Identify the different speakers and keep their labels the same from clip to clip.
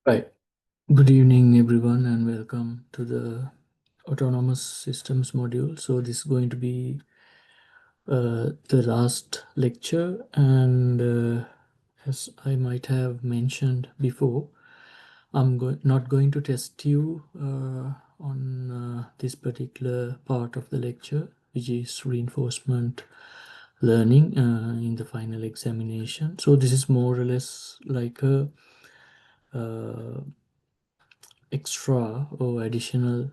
Speaker 1: Right. Good evening, everyone, and welcome to the Autonomous Systems module. So this is going to be the last lecture, and as I might have mentioned before, not going to test you on this particular part of the lecture, which is reinforcement learning in the final examination. So this is more or less like a uh, extra or additional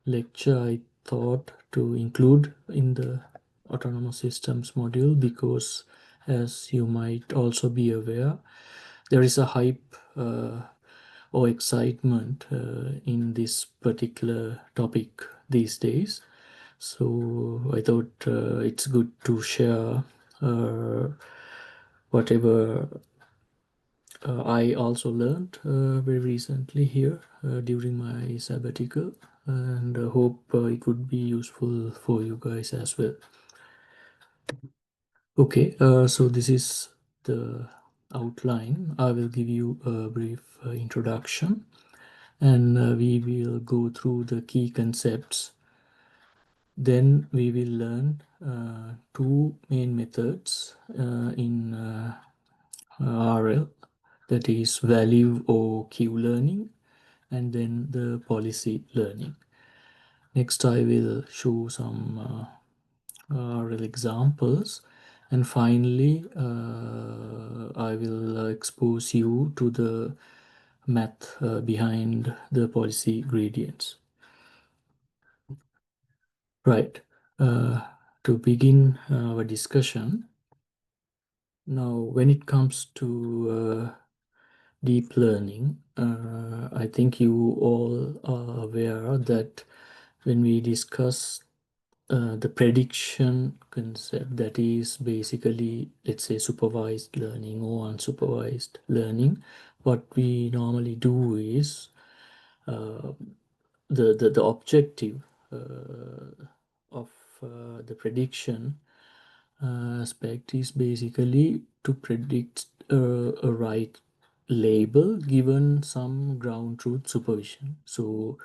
Speaker 1: lecture I thought to include in the autonomous systems module because, as you might also be aware, there is a hype or excitement in this particular topic these days. So I thought it's good to share uh, whatever I also learned very recently here during my sabbatical, and hope it would be useful for you guys as well. Okay, so this is the outline. I will give you a brief introduction, and we will go through the key concepts. Then we will learn two main methods in RL, that is value or queue learning, and then the policy learning. Next, I will show some real examples, and finally, I will expose you to the math behind the policy gradients. Right. To begin our discussion, now when it comes to deep learning, I think you all are aware that when we discuss the prediction concept, that is basically, let's say, supervised learning or unsupervised learning, what we normally do is uh, the objective of the prediction aspect is basically to predict a right label given some ground truth supervision. So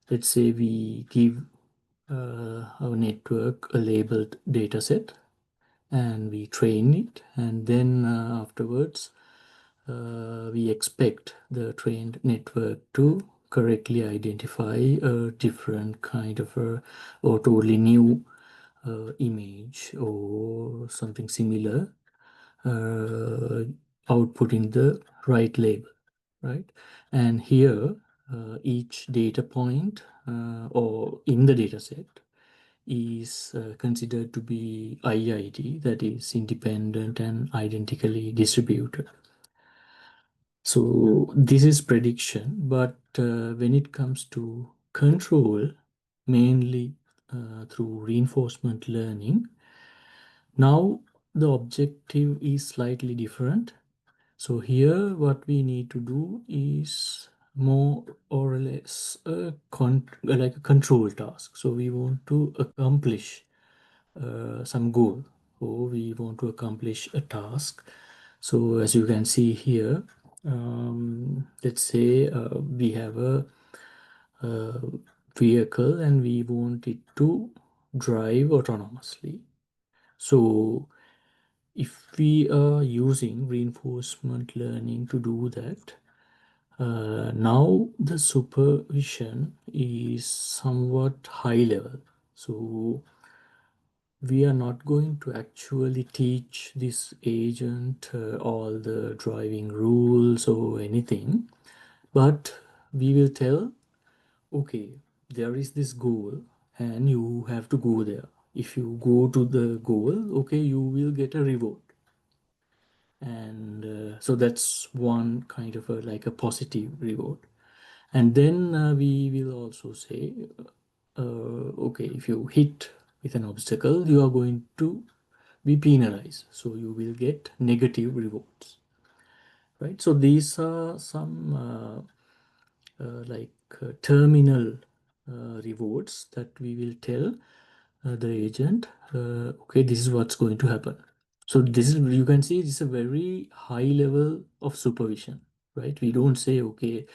Speaker 1: let's say we give our network a labeled data set and we train it, and then afterwards we expect the trained network to correctly identify a different kind of a or totally new image or something similar, uh, outputting the right label, right? And here each data point or in the data set is considered to be IID, that is independent and identically distributed. So this is prediction, but when it comes to control, mainly through reinforcement learning, now the objective is slightly different. So here what we need to do is more or less like a control task. So we want to accomplish some goal, or we want to accomplish a task. So as you can see here, let's say we have a vehicle and we want it to drive autonomously. So if we are using reinforcement learning to do that, now the supervision is somewhat high level. So we are not going to actually teach this agent all the driving rules or anything, but we will tell, okay, there is this goal and you have to go there. If you go to the goal, okay, you will get a reward. And so that's one kind of like a positive reward. And then we will also say, okay, if you hit with an obstacle, you are going to be penalized. So you will get negative rewards, right? So these are some like terminal rewards that we will tell the agent, okay, this is what's going to happen. So this is, you can see, this is a very high level of supervision, right? We don't say, okay,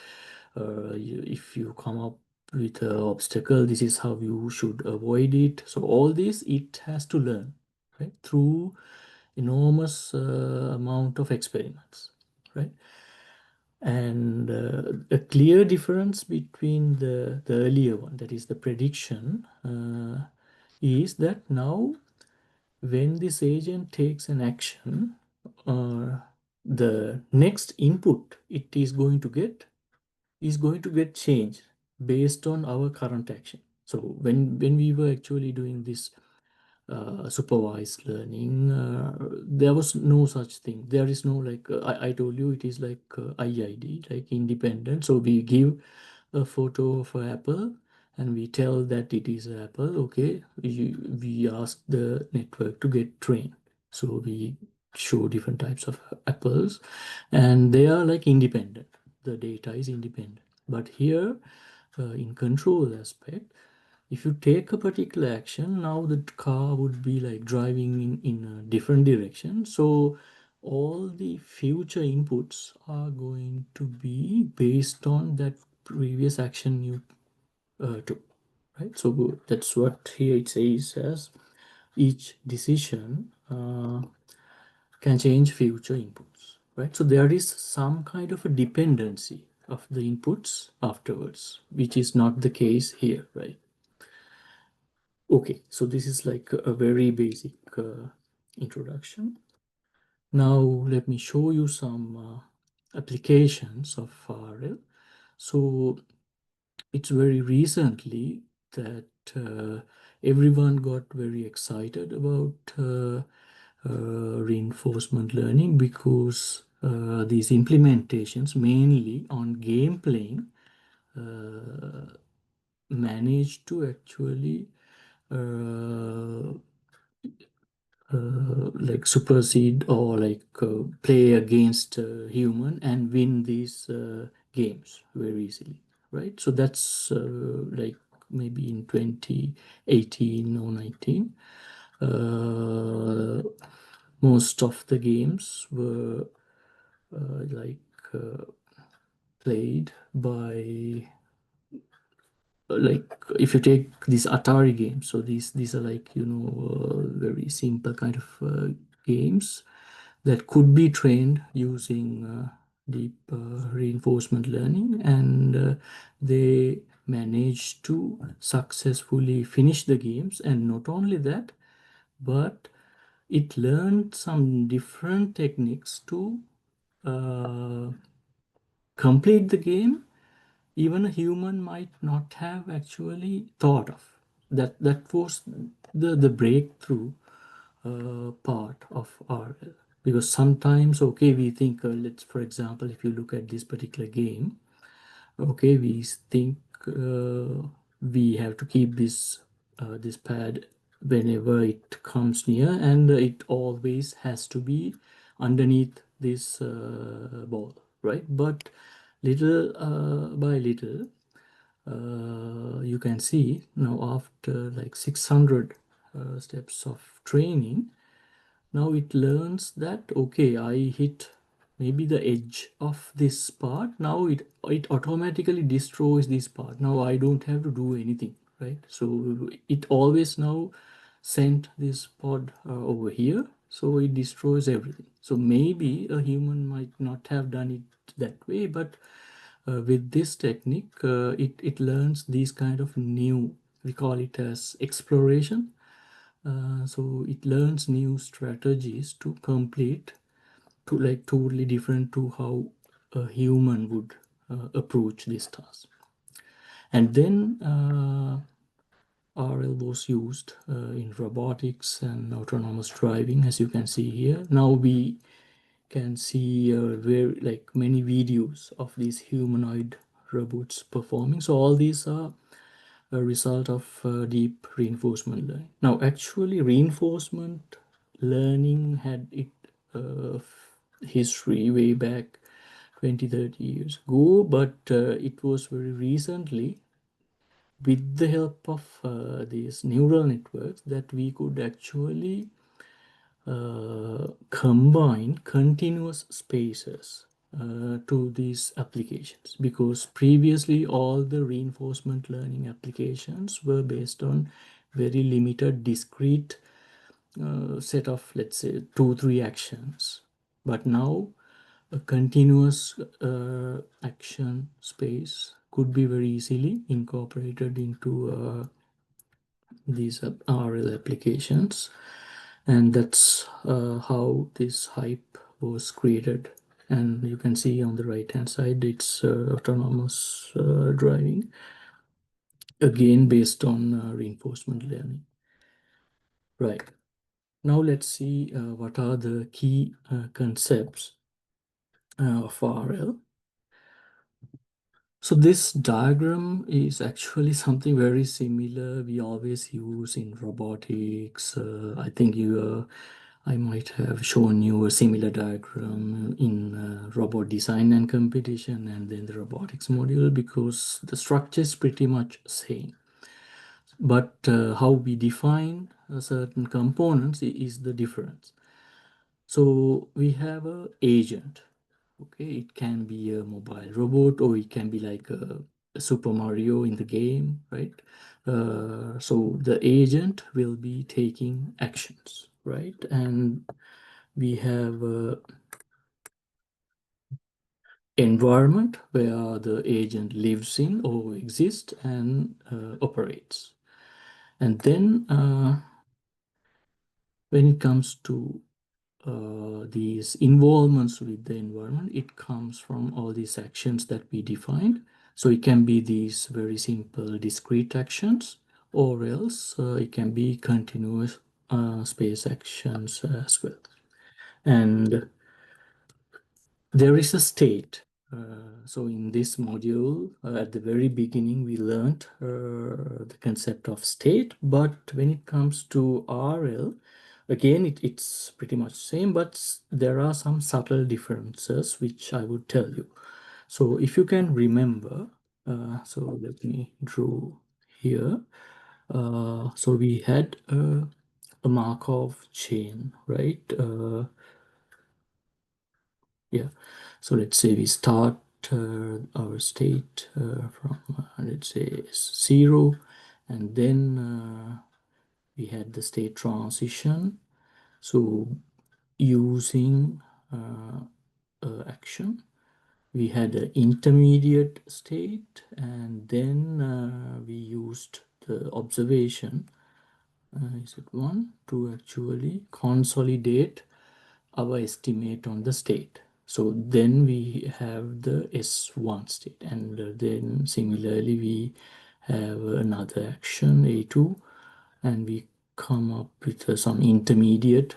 Speaker 1: if you come up with an obstacle, this is how you should avoid it. So all this, it has to learn, right? Through enormous amount of experiments, right? And a clear difference between the earlier one, that is the prediction, is that now when this agent takes an action, the next input it is going to get changed based on our current action. So when we were actually doing this supervised learning, there was no such thing. There is no like I told you, it is like IID, like independent. So we give a photo of an apple and we tell that it is an apple. Okay, we ask the network to get trained. So we show different types of apples and they are like independent. The data is independent. But here in control aspect, if you take a particular action, now the car would be like driving in a different direction. So all the future inputs are going to be based on that previous action you took, right? So that's what here it says as each decision can change future inputs, right? So there is some kind of a dependency of the inputs afterwards, which is not the case here, right? Okay, so this is like a very basic introduction. Now let me show you some applications of RL. So it's very recently that everyone got very excited about reinforcement learning because these implementations, mainly on game playing, managed to actually uh, like supersede or like play against human and win these games very easily, right? So that's like maybe in 2018 or 19, uh, most of the games were like played by like if you take these Atari games, so these are like very simple kind of games that could be trained using deep reinforcement learning, and they managed to successfully finish the games. And not only that, but it learned some different techniques to uh, complete the game even a human might not have actually thought of. That was the breakthrough part of RL. Because sometimes, okay, we think, let's, for example, if you look at this particular game, okay, we think we have to keep this pad whenever it comes near, and it always has to be underneath this ball, right? But little by little, you can see now after like 600 steps of training, now it learns that okay, I hit maybe the edge of this part. Now it automatically destroys this part. Now I don't have to do anything, right? So it always now sent this pod over here, so it destroys everything. So maybe a human might not have done it that way, but with this technique, it learns these kind of new, we call it as exploration. So it learns new strategies to complete, to like totally different to how a human would approach this task. And then RL was used in robotics and autonomous driving, as you can see here. Now we can see very like many videos of these humanoid robots performing. So all these are a result of deep reinforcement learning. Now, actually, reinforcement learning had it history way back 20, 30 years ago, but it was very recently with the help of these neural networks that we could actually combine continuous spaces to these applications, because previously all the reinforcement learning applications were based on very limited discrete set of, let's say, 2 3 actions. But now a continuous action space could be very easily incorporated into these RL applications, and that's how this hype was created. And you can see on the right hand side, it's autonomous driving, again based on reinforcement learning. Right, now let's see what are the key concepts of RL. So this diagram is actually something very similar we always use in robotics. I think I might have shown you a similar diagram in robot design and competition, and then the robotics module, because the structure is pretty much same. But how we define certain components is the difference. So we have a agent. Okay, it can be a mobile robot, or it can be like a Super Mario in the game, right? So the agent will be taking actions, right? And we have a environment where the agent lives in or exists and operates. And then when it comes to these involvements with the environment, it comes from all these actions that we defined. So it can be these very simple discrete actions, or else it can be continuous space actions as well. And there is a state. So in this module, at the very beginning, we learned the concept of state. But when it comes to RL, again, it's pretty much same, but there are some subtle differences which I would tell you. So if you can remember, so let me draw here. So we had a Markov chain, right? Yeah, so let's say we start our state from let's say 0, and then we had the state transition. So using action, we had an intermediate state, and then we used the observation, is it one, to actually consolidate our estimate on the state. So then we have the S1 state, and then similarly we have another action A2, and we come up with some intermediate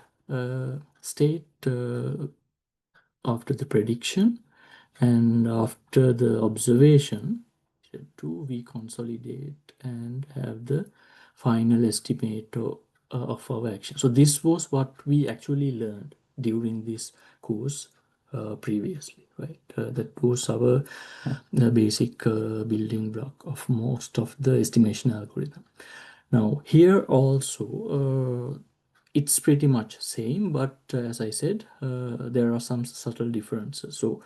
Speaker 1: state after the prediction, and after the observation step 2, we consolidate and have the final estimate of our action. So this was what we actually learned during this course previously, right? That was our basic building block of most of the estimation algorithm. Now here also it's pretty much same, but as I said, there are some subtle differences. So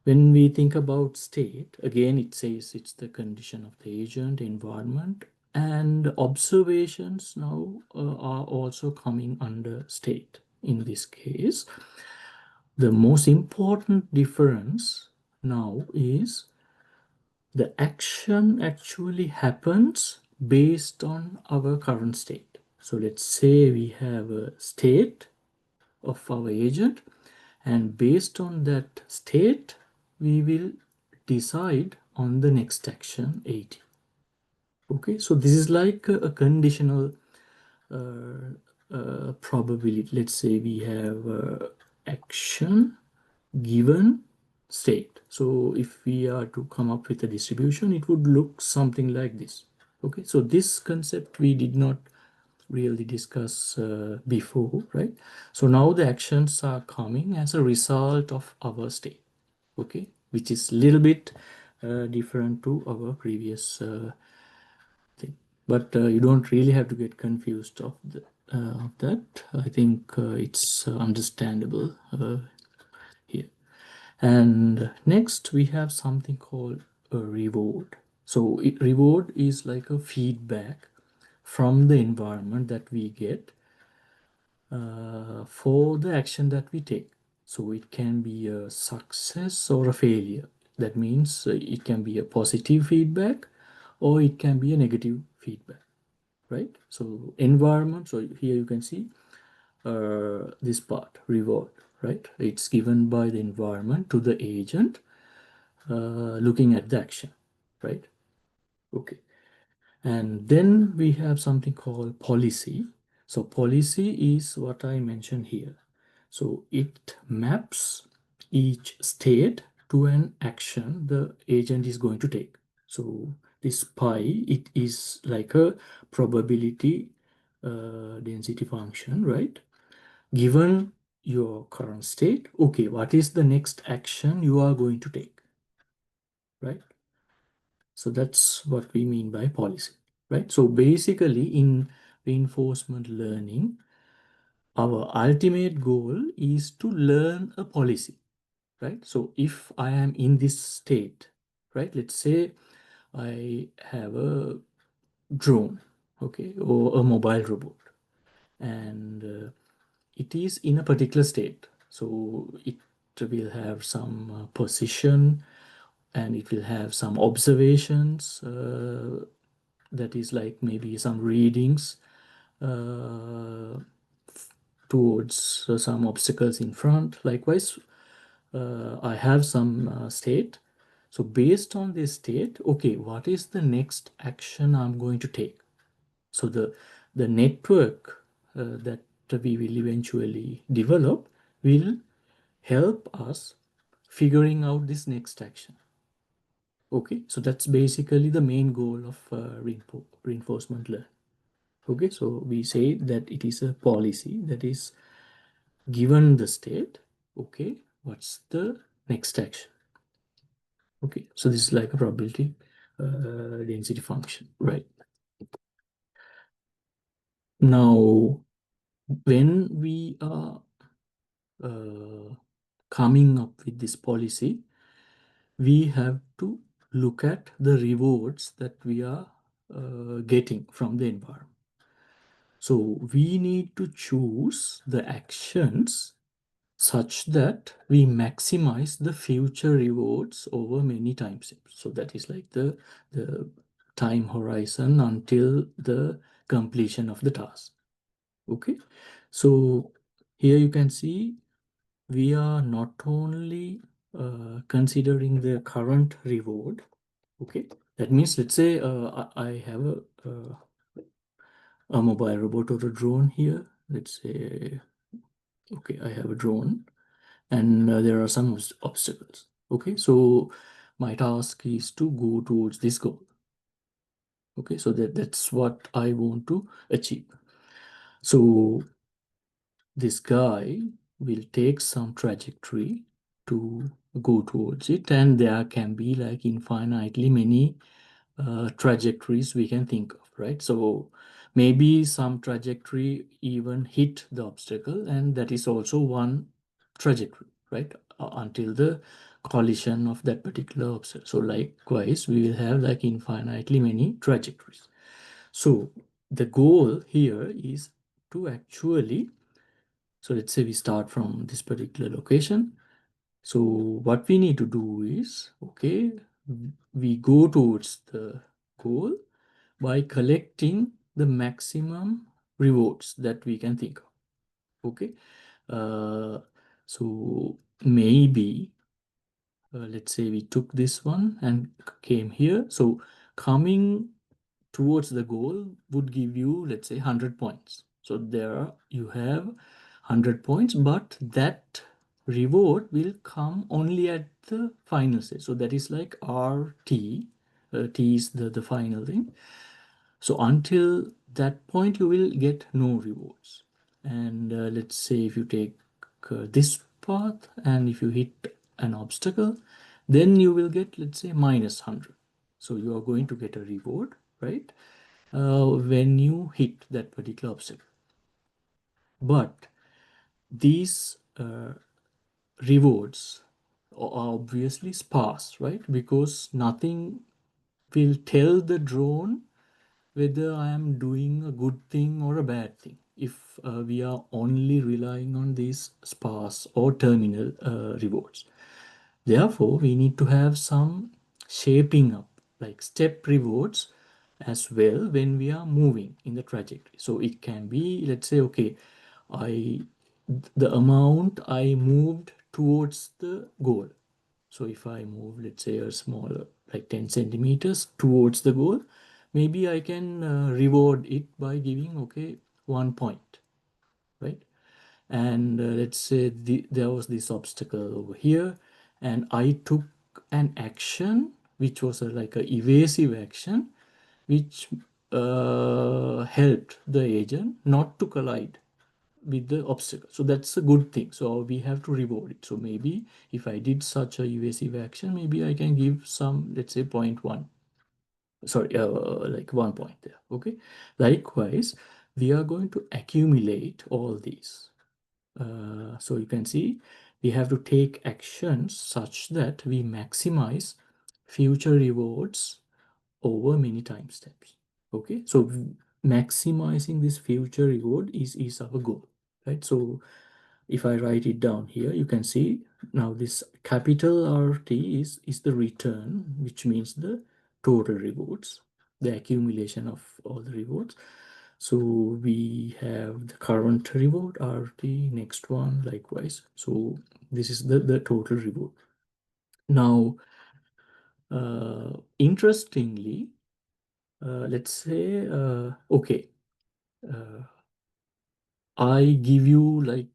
Speaker 1: when we think about state, again, it says it's the condition of the agent, environment, and observations now are also coming under state in this case. The most important difference now is the action actually happens based on our current state. So let's say we have a state of our agent, and based on that state we will decide on the next action 80. Okay, so this is like a conditional probability. Let's say we have action given state. So if we are to come up with a distribution, it would look something like this. Okay, so this concept we did not really discuss before, right? So now the actions are coming as a result of our state, okay, which is a little bit different to our previous thing. But you don't really have to get confused of that. I think it's understandable here. And next we have something called a reward. So reward is like a feedback from the environment that we get for the action that we take. So it can be a success or a failure. That means it can be a positive feedback or it can be a negative feedback, right? So environment, so here you can see this part, reward, right? It's given by the environment to the agent looking at the action, right? Okay. And then we have something called policy. So policy is what I mentioned here. So it maps each state to an action the agent is going to take. So this pi, it is like a probability density function, right? Given your current state, okay, what is the next action you are going to take, right? So that's what we mean by policy, right? So basically in reinforcement learning, our ultimate goal is to learn a policy, right? So if I am in this state, right? Let's say I have a drone, okay, or a mobile robot, and it is in a particular state. So it will have some position and it will have some observations that is like maybe some readings uh, towards some obstacles in front. Likewise, I have some state. So based on this state, okay, what is the next action I'm going to take? So the network that we will eventually develop will help us figuring out this next action. Okay, so that's basically the main goal of reinforcement learning. Okay, so we say that it is a policy that is given the state. Okay, what's the next action? Okay, so this is like a probability density function, right? Now, when we are coming up with this policy, we have to look at the rewards that we are getting from the environment. So we need to choose the actions such that we maximize the future rewards over many time steps. So that is like the time horizon until the completion of the task. Okay. So here you can see we are not only considering the current reward. Okay. That means let's say I have a mobile robot or a drone here. Let's say, okay, I have a drone and there are some obstacles. Okay, so my task is to go towards this goal. Okay, so that's what I want to achieve. So this guy will take some trajectory to go towards it, and there can be like infinitely many trajectories we can think of, right? So maybe some trajectory even hit the obstacle, and that is also one trajectory, right? Until the collision of that particular obstacle. So likewise, we will have like infinitely many trajectories. So the goal here is to actually, so let's say we start from this particular location. So what we need to do is, okay, we go towards the goal by collecting the maximum rewards that we can think of. Okay, uh, so maybe let's say we took this one and came here. So coming towards the goal would give you, let's say, 100 points. So there you have 100 points, but that reward will come only at the final stage. So that is like RT. T is the final thing. So until that point, you will get no rewards. And let's say if you take this path and if you hit an obstacle, then you will get, let's say, minus 100. So you are going to get a reward, right? When you hit that particular obstacle. But these rewards are obviously sparse, right? Because nothing will tell the drone whether I am doing a good thing or a bad thing if we are only relying on these sparse or terminal rewards. Therefore, we need to have some shaping up, like step rewards as well when we are moving in the trajectory. So it can be, let's say, okay, I the amount I moved towards the goal. So if I move, let's say, a smaller, like 10 centimeters towards the goal, maybe I can reward it by giving, okay, 1 point, right? And let's say there was this obstacle over here, and I took an action which was like a evasive action, which helped the agent not to collide with the obstacle. So that's a good thing. So we have to reward it. So maybe if I did such a evasive action, maybe I can give some, let's say, 0.1. Sorry, like 1 point there. Okay. Likewise, we are going to accumulate all these. So you can see we have to take actions such that we maximize future rewards over many time steps. Okay, so maximizing this future reward is our goal, right? So if I write it down here, you can see now this capital RT is the return, which means the total rewards, the accumulation of all the rewards. So we have the current reward RT, next one likewise. So this is the total reward. Now, interestingly, let's say, okay, uh, I give you like,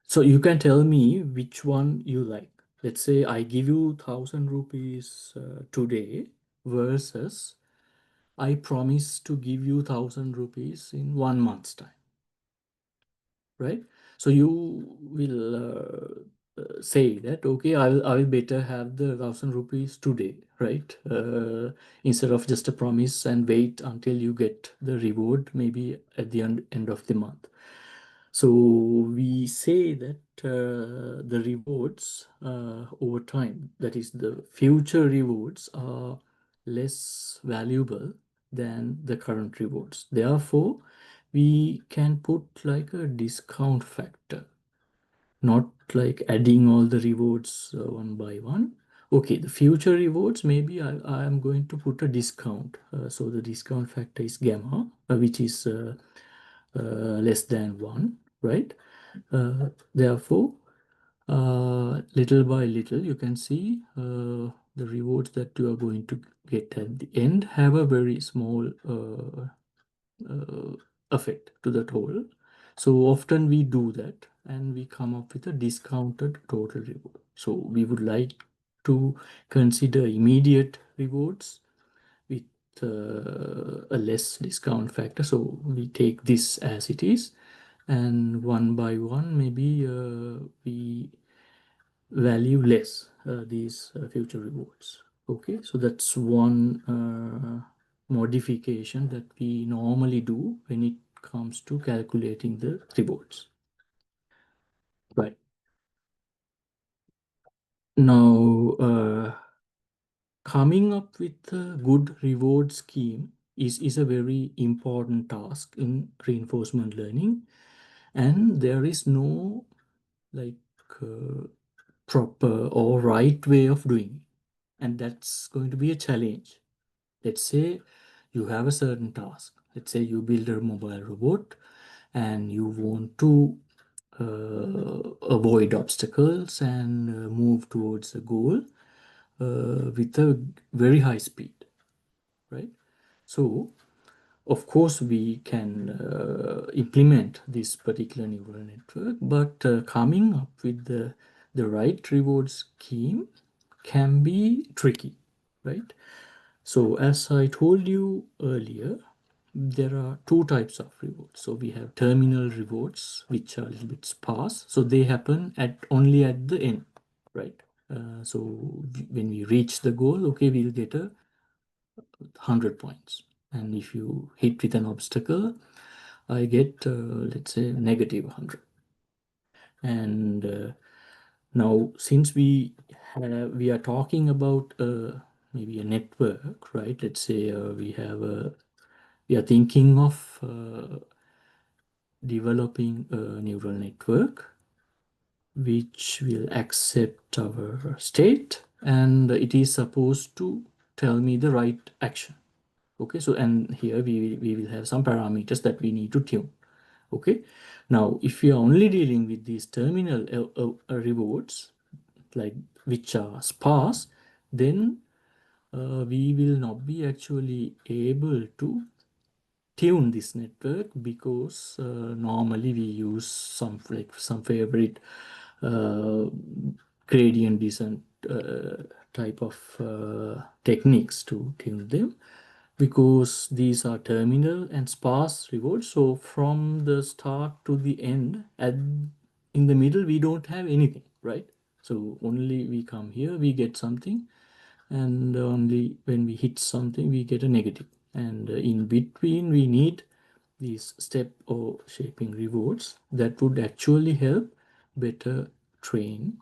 Speaker 1: so you can tell me which one you like. Let's say I give you 1,000 rupees today versus I promise to give you 1,000 rupees in 1 month's time, right? So you will say that okay, I will better have the 1,000 rupees today, right? Instead of just a promise and wait until you get the reward maybe at the end of the month. So we say that the rewards over time, that is the future rewards, are less valuable than the current rewards. Therefore, we can put like a discount factor, not like adding all the rewards one by one. Okay, the future rewards, maybe I am going to put a discount. So the discount factor is gamma, which is less than 1, right? Therefore, little by little, you can see the rewards that you are going to get at the end have a very small effect to the total. So often we do that and we come up with a discounted total reward. So we would like to consider immediate rewards with a less discount factor. So we take this as it is, and one by one, maybe we value less these future rewards. Okay, so that's one modification that we normally do when it comes to calculating the rewards. Right. Now, coming up with a good reward scheme is a very important task in reinforcement learning, and there is no like uh, proper or right way of doing it, and that's going to be a challenge. Let's say you have a certain task. Let's say you build a mobile robot and you want to avoid obstacles and move towards a goal with a very high speed, right? So, of course, we can implement this particular neural network, but coming up with the right reward scheme can be tricky, right? So, as I told you earlier, there are two types of rewards. So we have terminal rewards, which are a little bit sparse. So they happen at only at the end, right? So when we reach the goal, okay, we'll get 100 points. And if you hit with an obstacle, I get, let's say, -100. And now, since we are talking about maybe a network, right? Let's say we are thinking of developing a neural network which will accept our state, and it is supposed to tell me the right action. Okay, so and here we will have some parameters that we need to tune. Okay, now if we are only dealing with these terminal rewards, like which are sparse, then we will not be actually able to tune this network, because normally we use some favorite uh, gradient descent type of techniques to tune them, because these are terminal and sparse rewards. So from the start to the end, in the middle we don't have anything, right? So only we come here, we get something, and only when we hit something we get a negative, and in between we need these step or shaping rewards that would actually help better train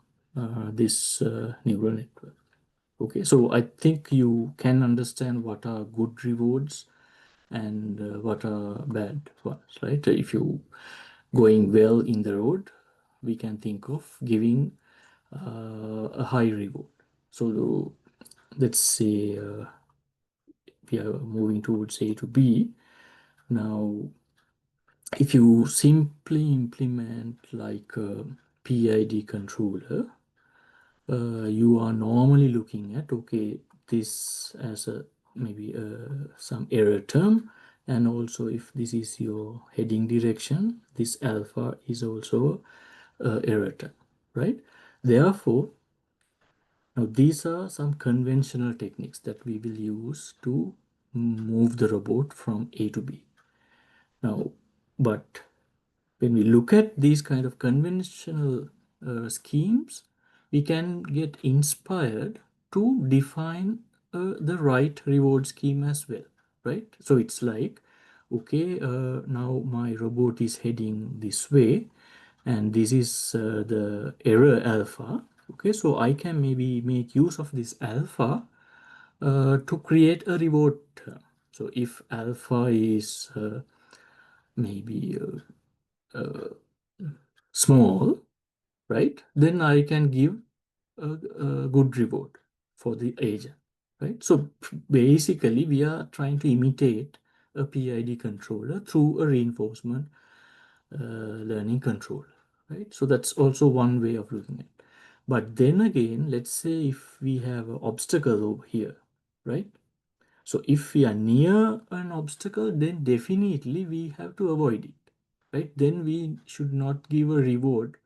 Speaker 1: this neural network. Okay, so I think you can understand what are good rewards and what are bad ones, right? If you going well in the road, we can think of giving a high reward. So let's say we are moving towards A to B. Now, if you simply implement like a PID controller, you are normally looking at, okay, this as a maybe some error term, and also if this is your heading direction, this alpha is also error term, right? Therefore, now these are some conventional techniques that we will use to move the robot from A to B. Now, but when we look at these kind of conventional schemes, we can get inspired to define the right reward scheme as well, right? So it's like, okay, now my robot is heading this way, and this is the error alpha. Okay, so I can maybe make use of this alpha to create a reward term. So if alpha is maybe small, right? Then I can give a good reward for the agent, right? So basically, we are trying to imitate a PID controller through a reinforcement learning controller, right? So that's also one way of looking at it. But then again, let's say if we have an obstacle over here, right? So if we are near an obstacle, then definitely we have to avoid it, right? Then we should not give a reward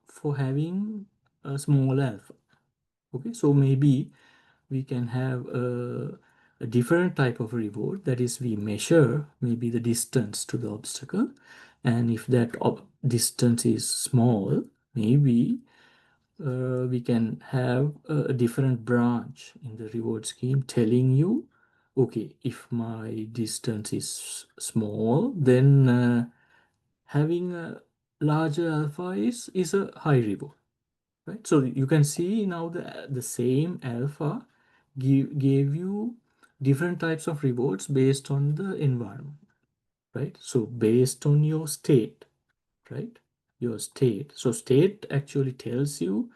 Speaker 1: for having a small alpha. Okay, so maybe we can have a different type of reward, that is we measure maybe the distance to the obstacle, and if that distance is small, maybe we can have a different branch in the reward scheme telling you, okay, if my distance is small, then having a larger alpha is a high reward, right? So you can see now the same alpha gave you different types of rewards based on the environment, right? So based on your state, right? Your state. So state actually tells you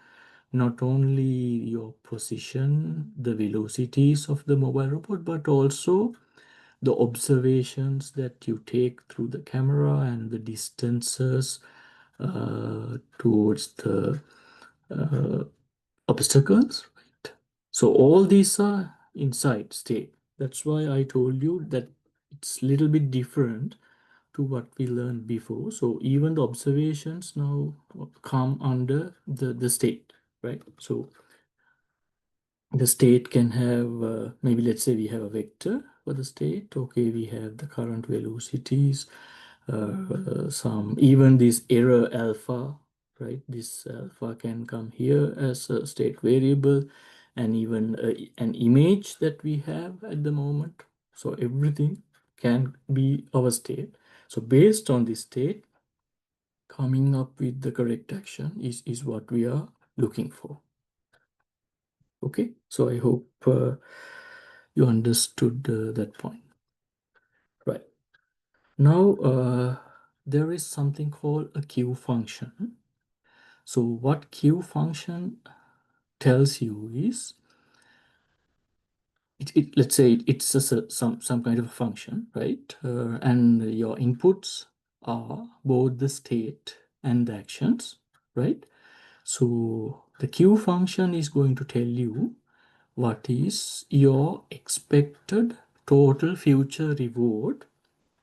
Speaker 1: not only your position, the velocities of the mobile robot, but also the observations that you take through the camera and the distances towards the uh, obstacles, right? So all these are inside state. That's why I told you that it's a little bit different to what we learned before. So even the observations now come under the state, right? So the state can have maybe, let's say we have a vector for the state. Okay, we have the current velocities, some even this error alpha, right? This alpha can come here as a state variable, and even an image that we have at the moment. So everything can be our state. So based on this state, coming up with the correct action is what we are looking for. Okay, so I hope you understood that point. Right. Now, there is something called a queue function. So what queue function tells you is, let's say it's just some kind of a function, right? And your inputs are both the state and the actions, right? So the queue function is going to tell you what is your expected total future reward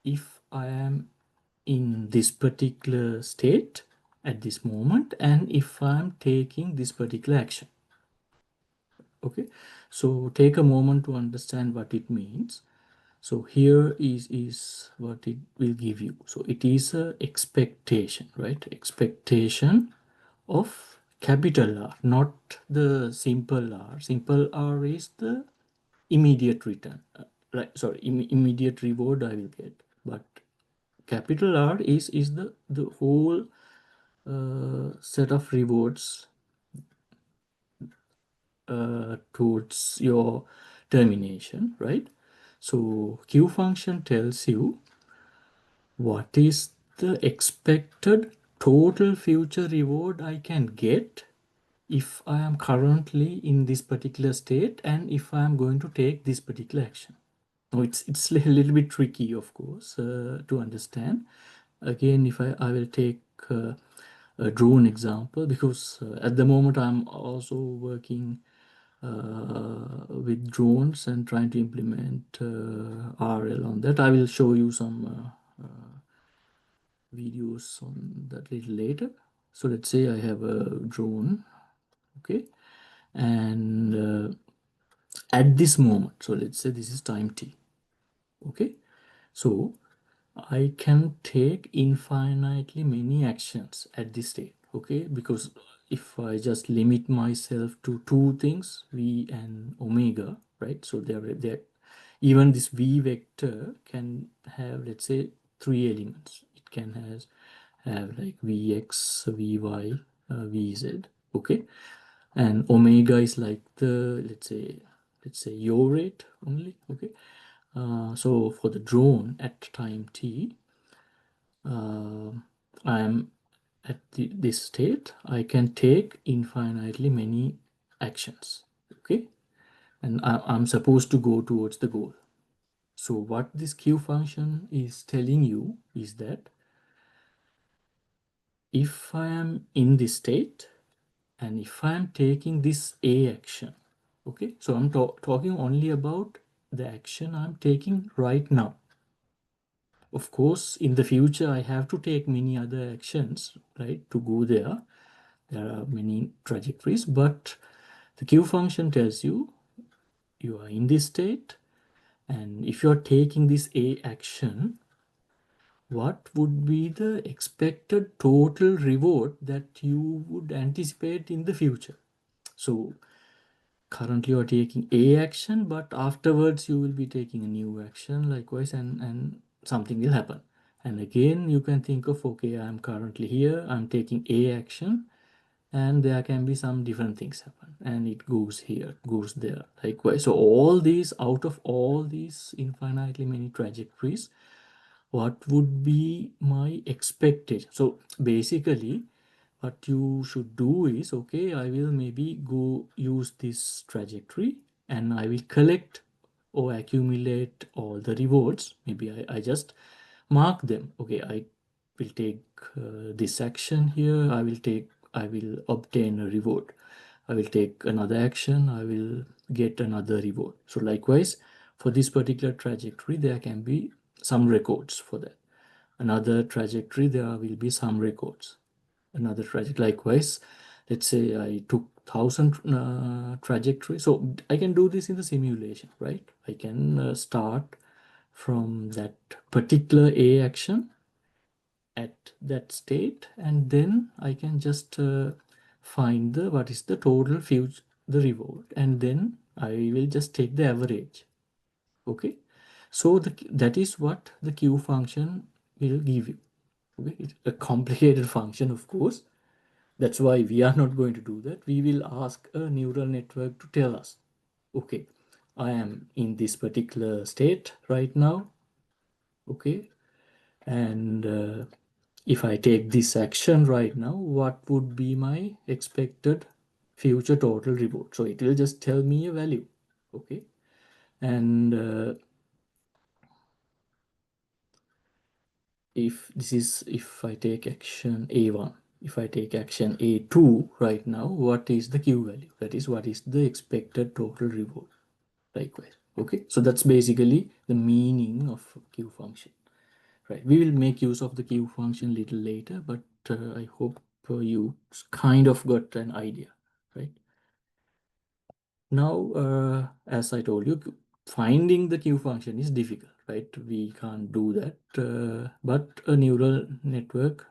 Speaker 1: if I am in this particular state at this moment, and if I'm taking this particular action. Okay, so take a moment to understand what it means. So here is what it will give you. So it is a expectation, right? Expectation of capital R, not the simple R. Simple R is the immediate return, right? Sorry, immediate reward I will get. But capital R is the whole set of rewards towards your termination, right? So Q function tells you what is the expected total future reward I can get if I am currently in this particular state and if I am going to take this particular action. Now it's a little bit tricky, of course, to understand. Again, if I will take a drone example, because at the moment I'm also working with drones and trying to implement RL on that. I will show you some videos on that little later. So let's say I have a drone, okay, and at this moment, so let's say this is time t, okay, so I can take infinitely many actions at this state, okay, because if I just limit myself to two things, v and omega, right, so there even this v vector can have, let's say, three elements. It can have like vx, vy, vz, okay, and omega is like the, let's say yaw rate only, okay. So for the drone at time t, I am at this state, I can take infinitely many actions, okay, and I'm supposed to go towards the goal. So what this Q function is telling you is that if I am in this state and if I am taking this A action, okay, so I'm talking only about the action I'm taking right now. Of course, in the future, I have to take many other actions, right, to go there. There are many trajectories, but the Q function tells you you are in this state, and if you're taking this A action, what would be the expected total reward that you would anticipate in the future? So currently you're taking A action, but afterwards you will be taking a new action likewise, and something will happen. And again, you can think of, okay, I'm currently here, I'm taking A action, and there can be some different things happen, and it goes here, goes there, likewise. So all these, out of all these infinitely many trajectories, what would be my expectation? So basically, what you should do is, okay, I will maybe go use this trajectory and I will collect or accumulate all the rewards. Maybe I just mark them. Okay, I will take this action here. I will obtain a reward. I will take another action. I will get another reward. So likewise, for this particular trajectory, there can be some records for that. Another trajectory, there will be some records. Another trajectory, likewise, let's say I took 1,000 trajectories. So I can do this in the simulation, right? I can start from that particular A action at that state, and then I can just find the what is the total future, the reward, and then I will just take the average. Okay, so that is what the Q function will give you. Okay, it's a complicated function, of course. That's why we are not going to do that. We will ask a neural network to tell us, okay, I am in this particular state right now. Okay, and if I take this action right now, what would be my expected future total reward? So it will just tell me a value. Okay, and if I take action A1, if I take action A2 right now, what is the Q value? That is, what is the expected total reward? Likewise. Okay, so that's basically the meaning of Q function. Right, we will make use of the Q function a little later, but I hope you kind of got an idea, right? Now, as I told you, finding the Q function is difficult, right? We can't do that, but a neural network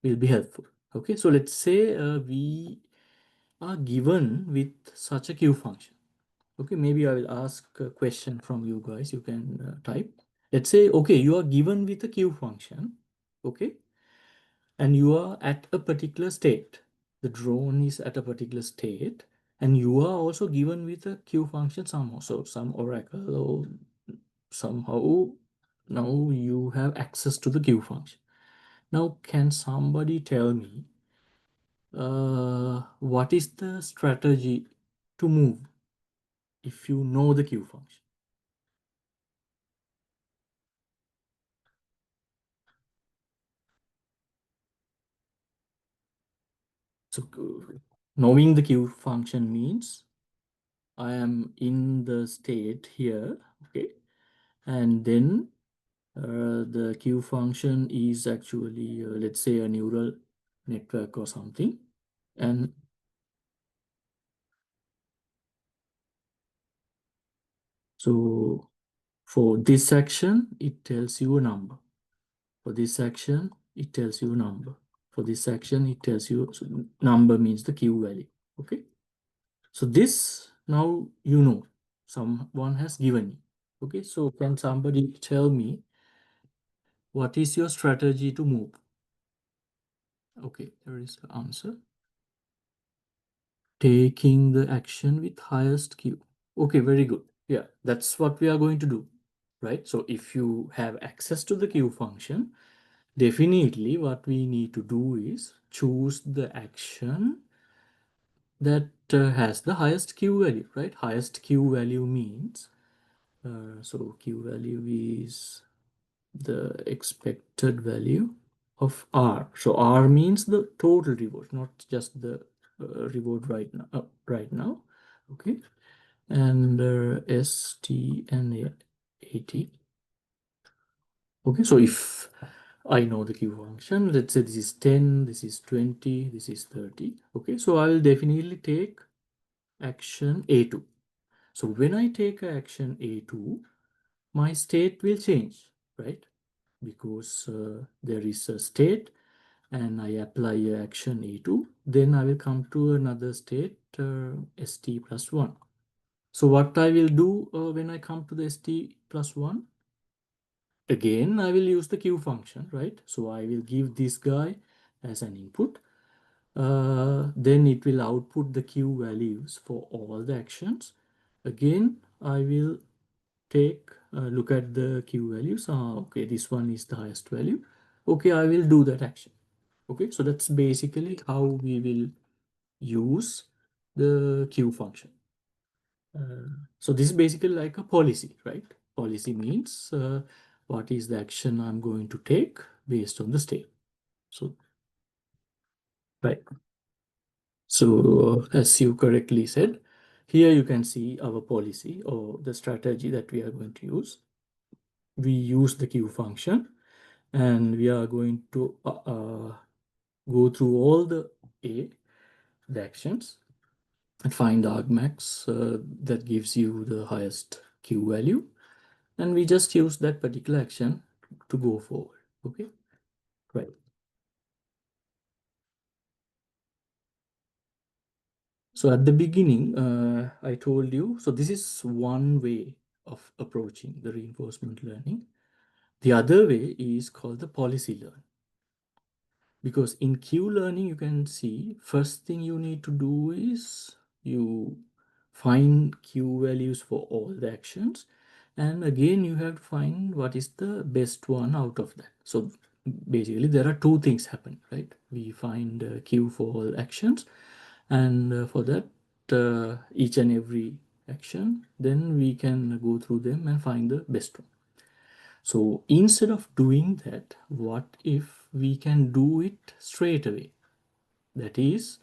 Speaker 1: will be helpful. Okay, so let's say we are given with such a Q function. Okay, maybe I will ask a question from you guys. You can type. Let's say, okay, you are given with a Q function, okay, and you are at a particular state. The drone is at a particular state, and you are also given with a Q function somehow. So some oracle or somehow now you have access to the Q function. Now, can somebody tell me what is the strategy to move if you know the Q function? So knowing the Q function means I am in the state here, okay, and then the Q function is actually, let's say, a neural network or something. And so for this action, it tells you a number. For this action, it tells you a number. For this action, it tells you, so number means the Q value. Okay. So this now you know someone has given you. Okay. So can somebody tell me what is your strategy to move? Okay, there is the answer. Taking the action with highest Q. Okay, very good. Yeah, that's what we are going to do, right? So if you have access to the Q function, definitely what we need to do is choose the action that has the highest Q value, right? Highest Q value means, so Q value is the expected value of R. So R means the total reward, not just the reward right now. Right now, okay. And S, T, and A, T. Okay, so if I know the Q function, let's say this is 10, this is 20, this is 30. Okay, so I will definitely take action A2. So when I take action A2, my state will change, right? Because there is a state and I apply action A2, then I will come to another state, ST plus 1. So what I will do when I come to the ST plus 1, again, I will use the Q function, right? So I will give this guy as an input. Then it will output the Q values for all the actions. Again, I will take a look at the Q values. Okay, this one is the highest value. Okay, I will do that action. Okay, so that's basically how we will use the Q function. So this is basically like a policy, right? Policy means what is the action I'm going to take based on the state. So, right. So as you correctly said, here you can see our policy or the strategy that we are going to use. We use the Q function and we are going to go through all the actions and find the argmax that gives you the highest Q value. And we just use that particular action to go forward. Okay, right. So at the beginning, I told you, so this is one way of approaching the reinforcement learning. The other way is called the policy learn. Because in Q learning, you can see first thing you need to do is you find Q values for all the actions. And again, you have to find what is the best one out of that. So basically, there are two things happen, right? We find Q for all actions. And for that, each and every action, then we can go through them and find the best one. So instead of doing that, what if we can do it straight away? That is,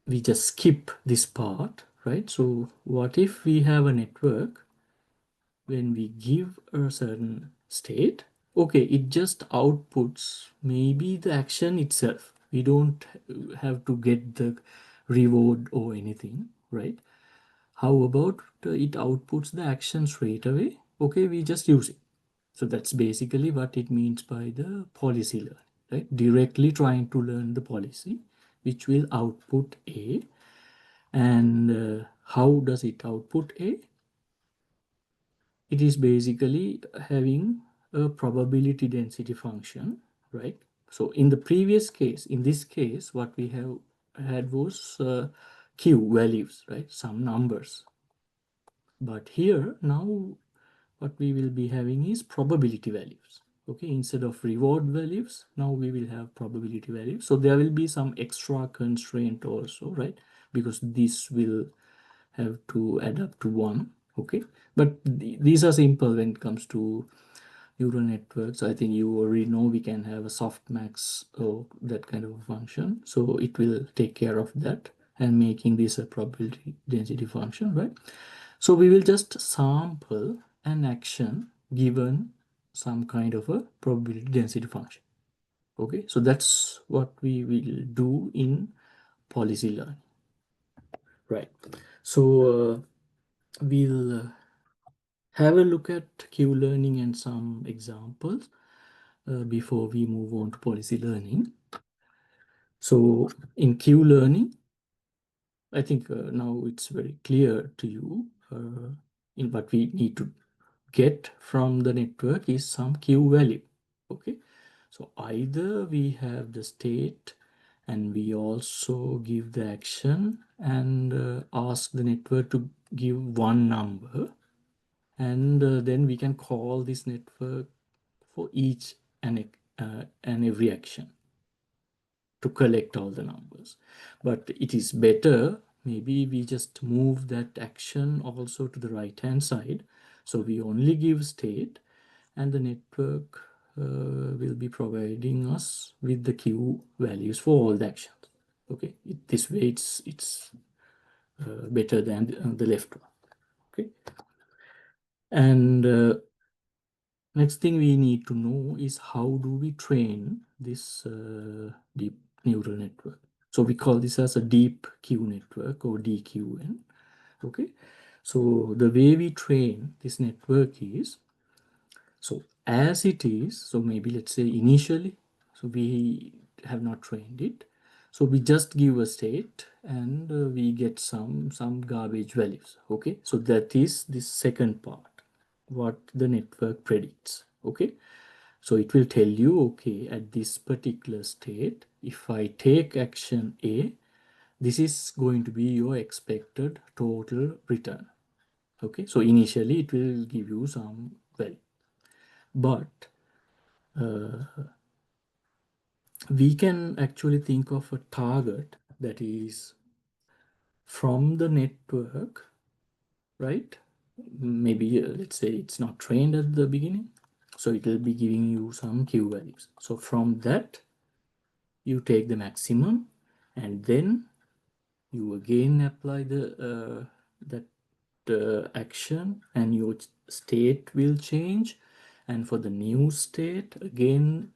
Speaker 1: we just skip this part, right? So what if we have a network when we give a certain state? Okay, it just outputs maybe the action itself. We don't have to get the reward or anything, right? How about it outputs the action straight away? Okay, we just use it. So that's basically what it means by the policy learning, right? Directly trying to learn the policy, which will output A. And how does it output A? It is basically having a probability density function, right? So in the previous case, in this case, what we have had was Q values, right? Some numbers. But here now what we will be having is probability values. Okay, instead of reward values, now we will have probability values. So there will be some extra constraint also, right? Because this will have to add up to 1. Okay, but these are simple when it comes to neural networks. I think you already know we can have a softmax or that kind of a function. So it will take care of that and making this a probability density function, right? So we will just sample an action given some kind of a probability density function. Okay, so that's what we will do in policy learning, right? So we'll have a look at Q learning and some examples before we move on to policy learning. So in Q learning, I think now it's very clear to you in what we need to get from the network is some Q value. Okay, so either we have the state and we also give the action and ask the network to give one number, and then we can call this network for each and every action to collect all the numbers. But it is better maybe we just move that action also to the right hand side, so we only give state and the network will be providing us with the Q values for all the actions. Okay, this way it's better than the left one. Okay, and next thing we need to know is how do we train this deep neural network. So we call this as a deep Q network or DQN. Okay, so the way we train this network is, so as it is, so maybe let's say initially, so we have not trained it. So we just give a state and we get some garbage values. Okay, so that is the second part, what the network predicts. Okay, so it will tell you, okay, at this particular state, if I take action A, this is going to be your expected total return. Okay, so initially it will give you some value, but we can actually think of a target that is from the network, right? Maybe let's say it's not trained at the beginning, so it will be giving you some Q values. So from that you take the maximum and then you again apply the that action and your state will change, and for the new state again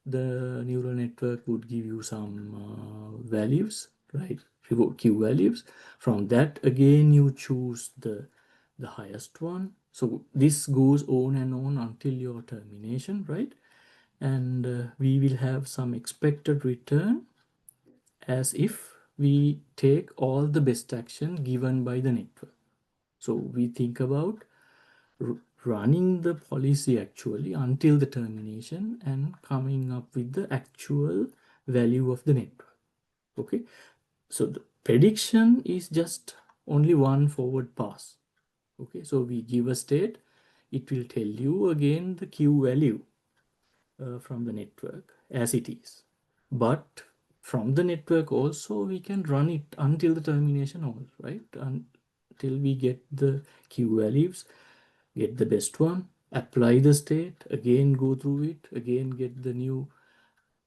Speaker 1: the neural network would give you some values, right? Q values. From that again you choose the highest one. So this goes on and on until your termination, right? And we will have some expected return as if we take all the best action given by the network. So we think about running the policy actually until the termination and coming up with the actual value of the network. Okay, so the prediction is just only one forward pass. Okay, so we give a state, it will tell you again the Q value from the network as it is. But from the network also we can run it until the termination also, right? Until we get the Q values, get the best one, apply the state, again go through it, again get the new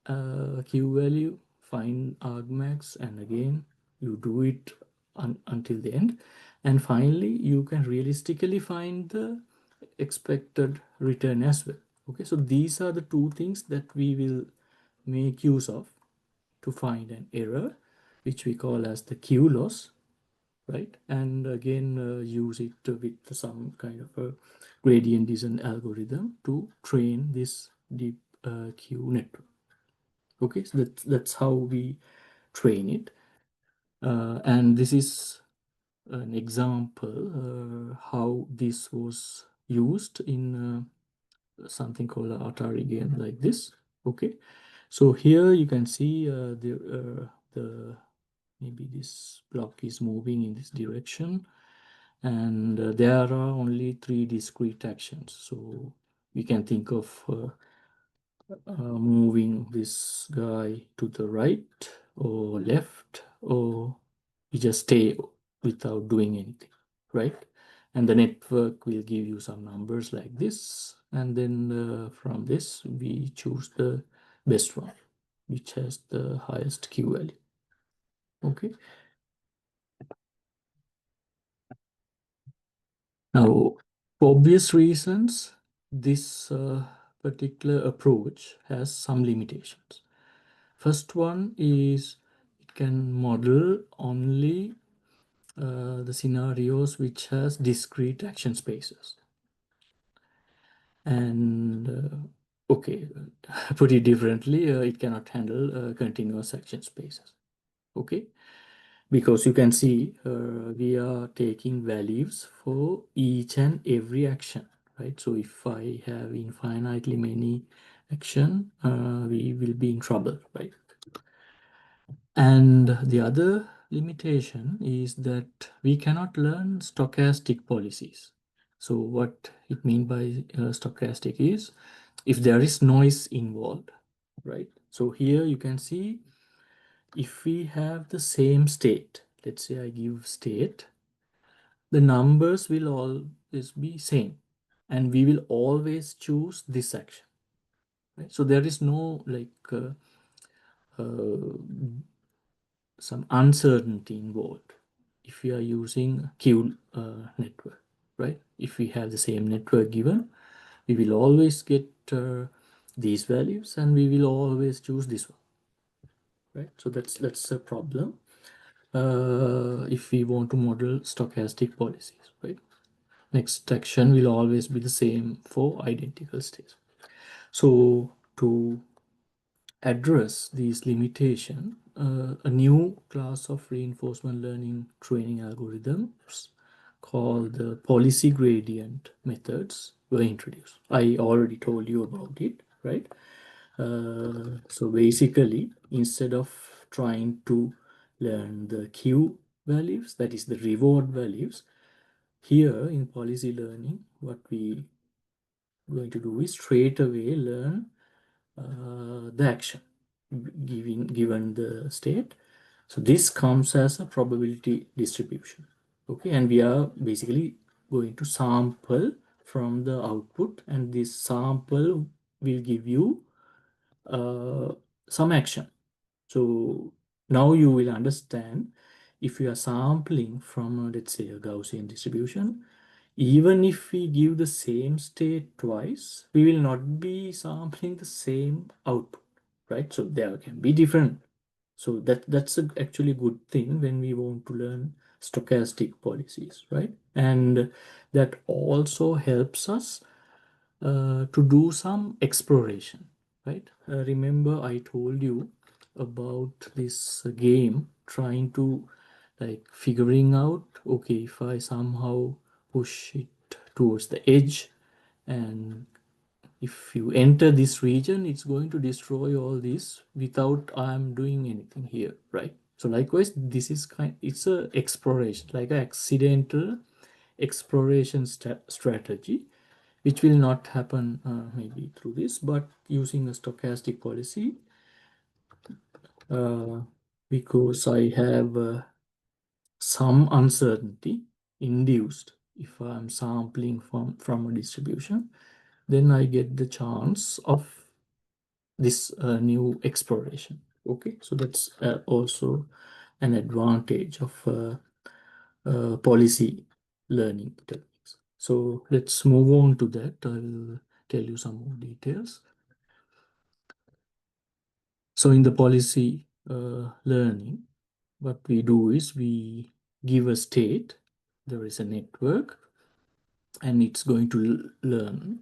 Speaker 1: Q value, find argmax, and again you do it until the end. And finally, you can realistically find the expected return as well. Okay, so these are the two things that we will make use of to find an error, which we call as the Q loss, right? And again, use it with some kind of a gradient descent algorithm to train this deep Q network. Okay, so that's how we train it. And this is an example how this was used in something called a Atari game like this. Okay, so here you can see the maybe this block is moving in this direction, and there are only three discrete actions. So we can think of moving this guy to the right or left, or you just stay without doing anything, right? And the network will give you some numbers like this, and then from this we choose the best one, which has the highest Q value. Okay, now for obvious reasons this particular approach has some limitations. First one is it can model only the scenarios which has discrete action spaces. And okay, put it differently, it cannot handle continuous action spaces. Okay, because you can see we are taking values for each and every action, right? So if I have infinitely many action, we will be in trouble, right? And the other limitation is that we cannot learn stochastic policies. So what it means by stochastic is if there is noise involved, right? So here you can see if we have the same state, let's say I give state, the numbers will always be same, and we will always choose this action, right? So there is no like uh, some uncertainty involved if we are using Q network, right? If we have the same network given, we will always get these values and we will always choose this one, right? So that's a problem if we want to model stochastic policies, right? Next action will always be the same for identical states. So to address these limitations, a new class of reinforcement learning training algorithms called the policy gradient methods were introduced. I already told you about it, right? So basically, instead of trying to learn the Q values, that is the reward values, here in policy learning, what we going to do is straight away learn the action given the state. So this comes as a probability distribution. Okay, and we are basically going to sample from the output, and this sample will give you some action. So now you will understand if you are sampling from let's say a Gaussian distribution, even if we give the same state twice, we will not be sampling the same output, right? So there can be different. So that's actually a good thing when we want to learn stochastic policies, right? And that also helps us to do some exploration, right? Remember I told you about this game trying to like figuring out, okay, if I somehow push it towards the edge, and if you enter this region, it's going to destroy all this without I'm doing anything here, right? So likewise, this is it's a exploration, like an accidental exploration strategy, which will not happen maybe through this, but using a stochastic policy, uh, because I have some uncertainty induced if I'm sampling from a distribution, then I get the chance of this new exploration. Okay, so that's also an advantage of policy learning techniques. So let's move on to that. I will tell you some more details. So in the policy learning, what we do is we give a state, there is a network, and it's going to learn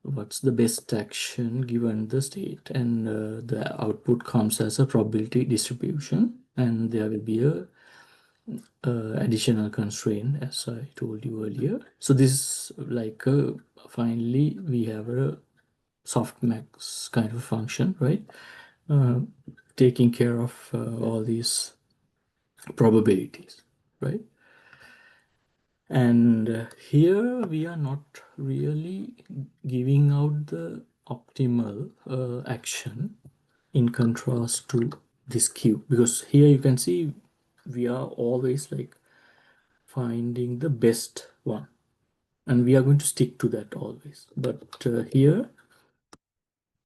Speaker 1: what's the best action given the state, and the output comes as a probability distribution, and there will be a additional constraint as I told you earlier. So this is like finally we have a softmax kind of function, right? uh, Taking care of all these probabilities, right? And here we are not really giving out the optimal action in contrast to this queue, because here you can see we are always like finding the best one, and we are going to stick to that always. But here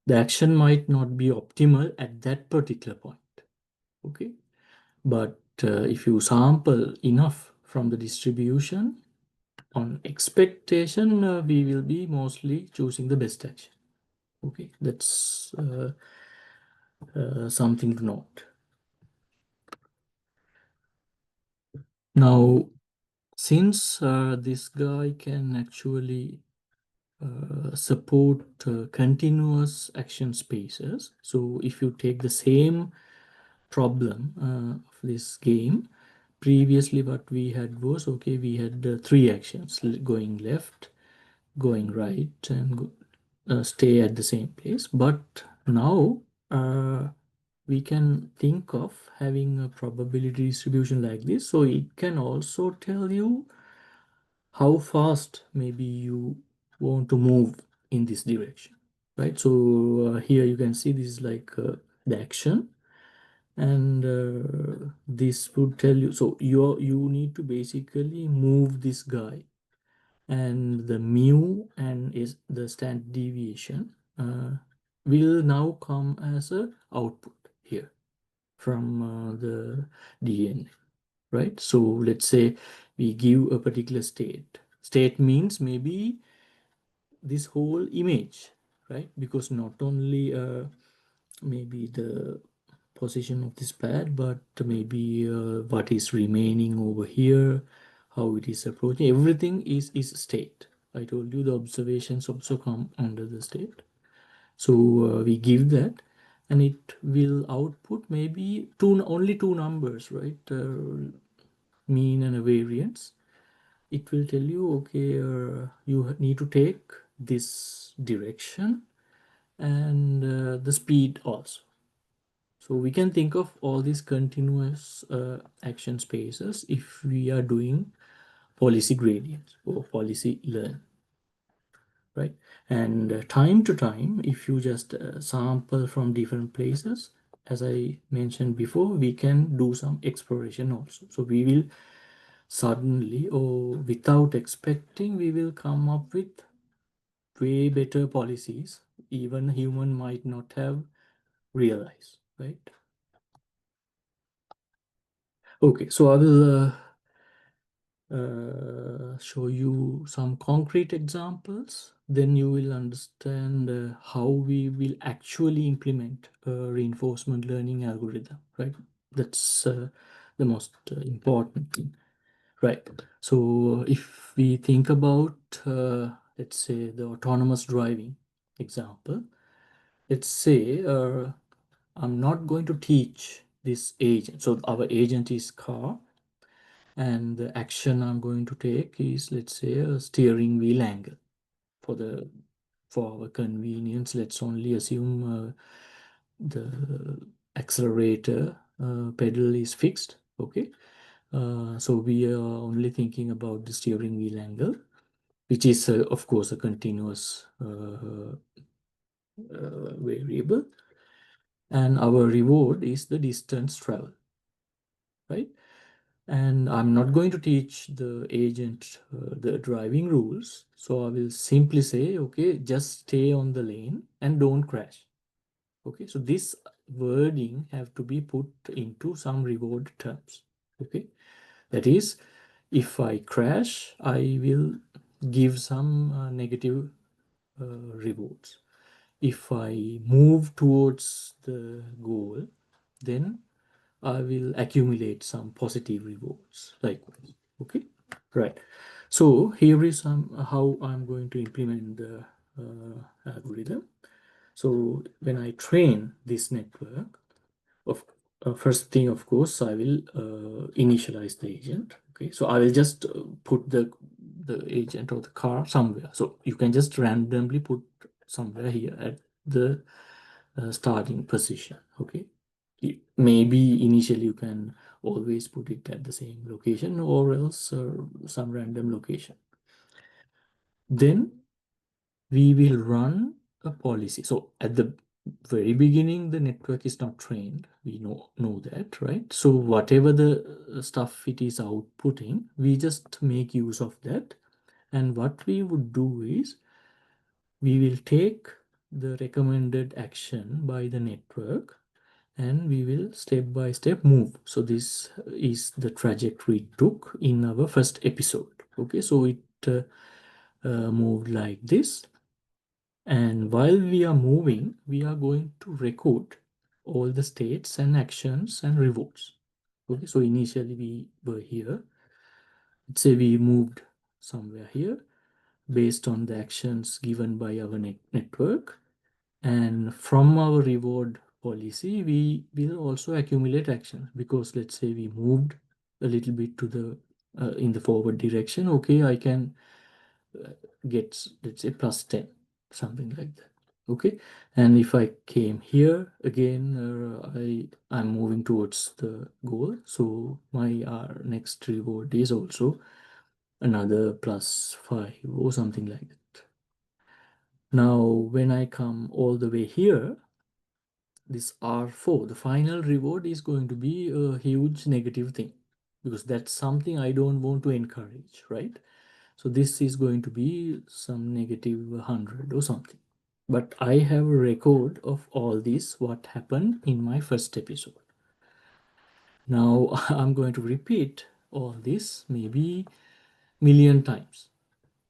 Speaker 1: the action might not be optimal at that particular point. Okay, but if you sample enough from the distribution, on expectation, we will be mostly choosing the best action. Okay, that's something to note. Now, since this guy can actually support continuous action spaces, so if you take the same problem of this game, previously what we had was, okay, we had three actions: going left, going right, and stay at the same place. But now we can think of having a probability distribution like this, so it can also tell you how fast maybe you want to move in this direction, right? So here you can see this is like the action, and this would tell you, so you need to basically move this guy, and the mu and is the standard deviation will now come as a output here from the DNA, right? So let's say we give a particular state means maybe this whole image, right? Because not only maybe the position of this pad, but maybe what is remaining over here, how it is approaching, everything is state. I told you the observations also come under the state. So we give that, and it will output maybe only two numbers, right? Mean and a variance. It will tell you, okay, you need to take this direction, and the speed also. So we can think of all these continuous action spaces if we are doing policy gradients or policy learn, right? And time to time, if you just sample from different places, as I mentioned before, we can do some exploration also. So we will suddenly, or without expecting, we will come up with way better policies even human might not have realized, right? Okay, so I will show you some concrete examples, then you will understand how we will actually implement a reinforcement learning algorithm, right? That's the most important thing, right? So if we think about, let's say, the autonomous driving example, let's say I'm not going to teach this agent. So our agent is car, and the action I'm going to take is, let's say, a steering wheel angle. for our convenience, let's only assume the accelerator pedal is fixed. Okay, so we are only thinking about the steering wheel angle, which is of course a continuous variable, and our reward is the distance travel, right? And I'm not going to teach the agent the driving rules, so I will simply say, okay, just stay on the lane and don't crash. Okay, so this wording have to be put into some reward terms. Okay, that is, if I crash, I will give some negative rewards. If I move towards the goal, then I will accumulate some positive rewards likewise. Okay, right. So here is how I'm going to implement the algorithm. So when I train this network, of first thing, of course, I will initialize the agent. Okay, so I will just put the agent or the car somewhere. So you can just randomly put somewhere here at the starting position. Okay, maybe initially you can always put it at the same location, or else some random location. Then we will run a policy. So at the very beginning, the network is not trained. We know that, right? So whatever the stuff it is outputting, we just make use of that. And what we would do is we will take the recommended action by the network and we will step by step move. So this is the trajectory it took in our first episode. Okay, so it moved like this. And while we are moving, we are going to record all the states and actions and rewards. Okay, so initially we were here. Let's say we moved somewhere here based on the actions given by our network. And from our reward policy, we will also accumulate actions, because let's say we moved a little bit to the in the forward direction. Okay, I can get, let's say, plus 10, something like that. Okay, and if I came here again, I'm moving towards the goal, so my next reward is also another plus 5 or something like that. Now when I come all the way here, this R4, the final reward, is going to be a huge negative thing, because that's something I don't want to encourage, right? So this is going to be some negative 100 or something. But I have a record of all this, what happened in my first episode. Now I'm going to repeat all this maybe million times.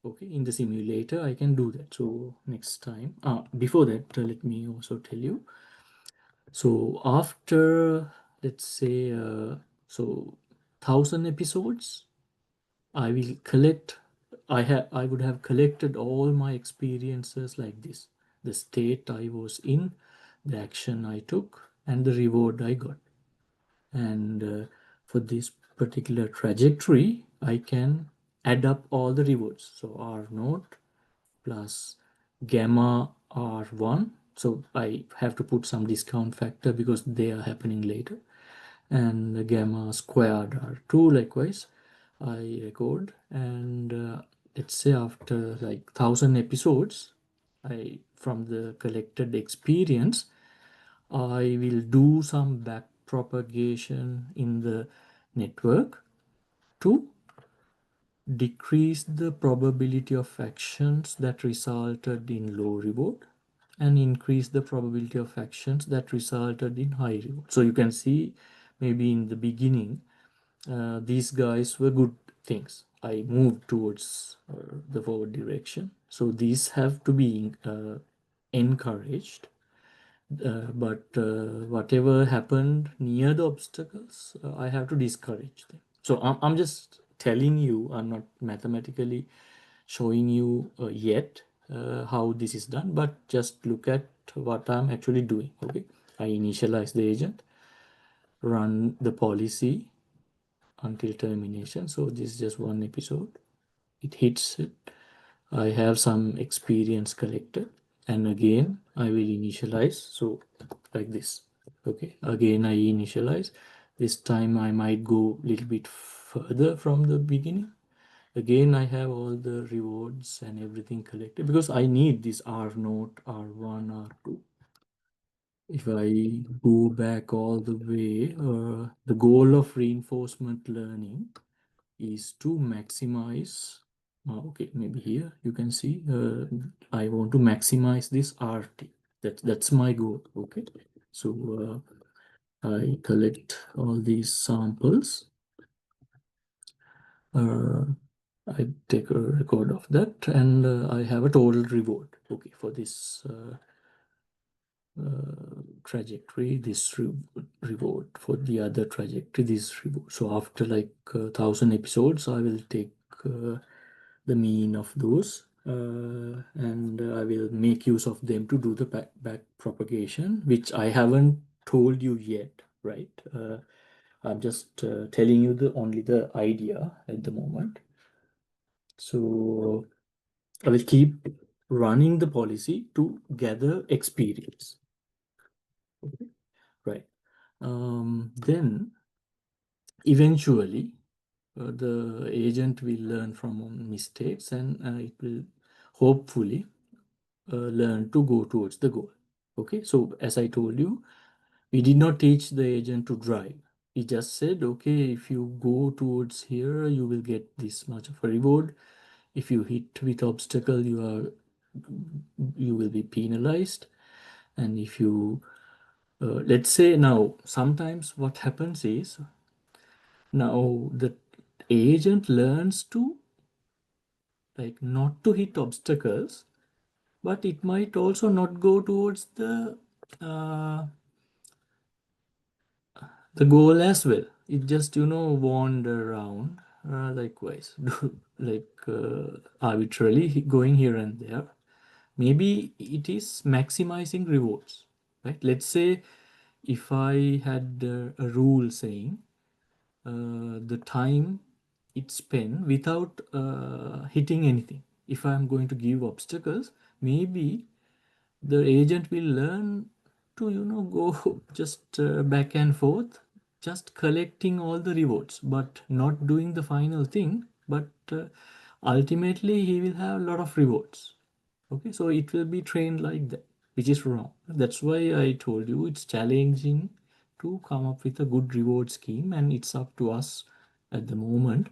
Speaker 1: Okay, in the simulator I can do that. So next time, before that, let me also tell you. So after, let's say, so 1,000 episodes, I will collect. I would have collected all my experiences like this: the state I was in, the action I took, and the reward I got. And for this particular trajectory, I can add up all the rewards. So R naught plus gamma R1. So I have to put some discount factor because they are happening later. And the gamma squared R2 likewise I record. And let's say after like 1,000 episodes, I from the collected experience, I will do some back propagation in the network to decrease the probability of actions that resulted in low reward and increase the probability of actions that resulted in high reward. So you can see maybe in the beginning, these guys were good things. I moved towards the forward direction. So these have to be encouraged, but whatever happened near the obstacles, I have to discourage them. So I'm just telling you, I'm not mathematically showing you yet how this is done, but just look at what I'm actually doing. Okay, I initialize the agent, run the policy until termination. So this is just one episode. It hits it, I have some experience collected, and again I will initialize. So like this. Okay, again I initialize. This time I might go a little bit further from the beginning. Again I have all the rewards and everything collected because I need this R note, R1, R2. If I go back all the way, the goal of reinforcement learning is to maximize. Okay, maybe here you can see I want to maximize this RT. That's my goal. Okay, so I collect all these samples. I take a record of that, and I have a total reward. Okay, for this trajectory, this reward, for the other trajectory, this reward. So after like 1,000 episodes, I will take the mean of those, and I will make use of them to do the back propagation, which I haven't told you yet, right? I'm just telling you the only the idea at the moment. So I will keep running the policy to gather experience. Okay, right. Then eventually the agent will learn from mistakes, and it will hopefully learn to go towards the goal. Okay, so as I told you, we did not teach the agent to drive. We just said, okay, if you go towards here, you will get this much of a reward. If you hit with obstacle, you will be penalized. And if you let's say now, sometimes what happens is now the agent learns to like not to hit obstacles, but it might also not go towards uh, the goal as well. It just wander around likewise, like arbitrarily going here and there. Maybe it is maximizing rewards, right? Let's say if I had a rule saying the time it spent without hitting anything. If I'm going to give obstacles, maybe the agent will learn to go just back and forth, just collecting all the rewards but not doing the final thing. But ultimately he will have a lot of rewards. Okay, so it will be trained like that, which is wrong. That's why I told you it's challenging to come up with a good reward scheme, and it's up to us at the moment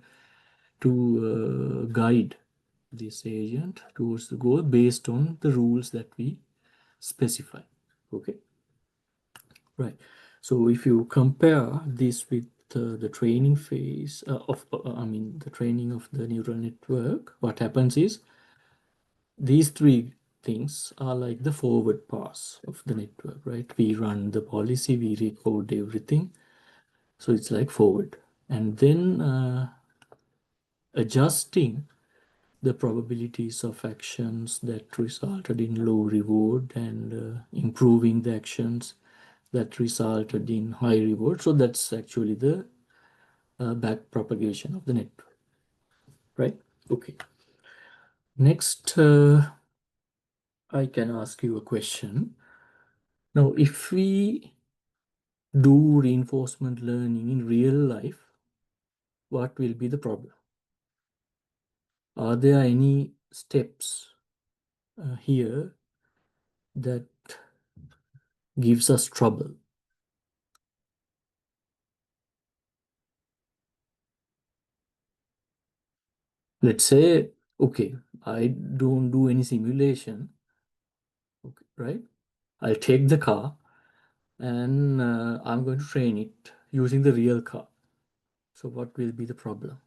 Speaker 1: to guide this agent towards the goal based on the rules that we specify. Okay, right. So if you compare this with the training phase I mean the training of the neural network, what happens is these three things are like the forward pass of the network, right? We run the policy, we record everything, so it's like forward, and then adjusting the probabilities of actions that resulted in low reward, and improving the actions that resulted in high reward. So that's actually the back propagation of the network, right? Okay, next I can ask you a question. Now if we do reinforcement learning in real life, what will be the problem? Are there any steps here that gives us trouble? Let's say, okay, I don't do any simulation, okay, right? I'll take the car and I'm going to train it using the real car. So what will be the problem?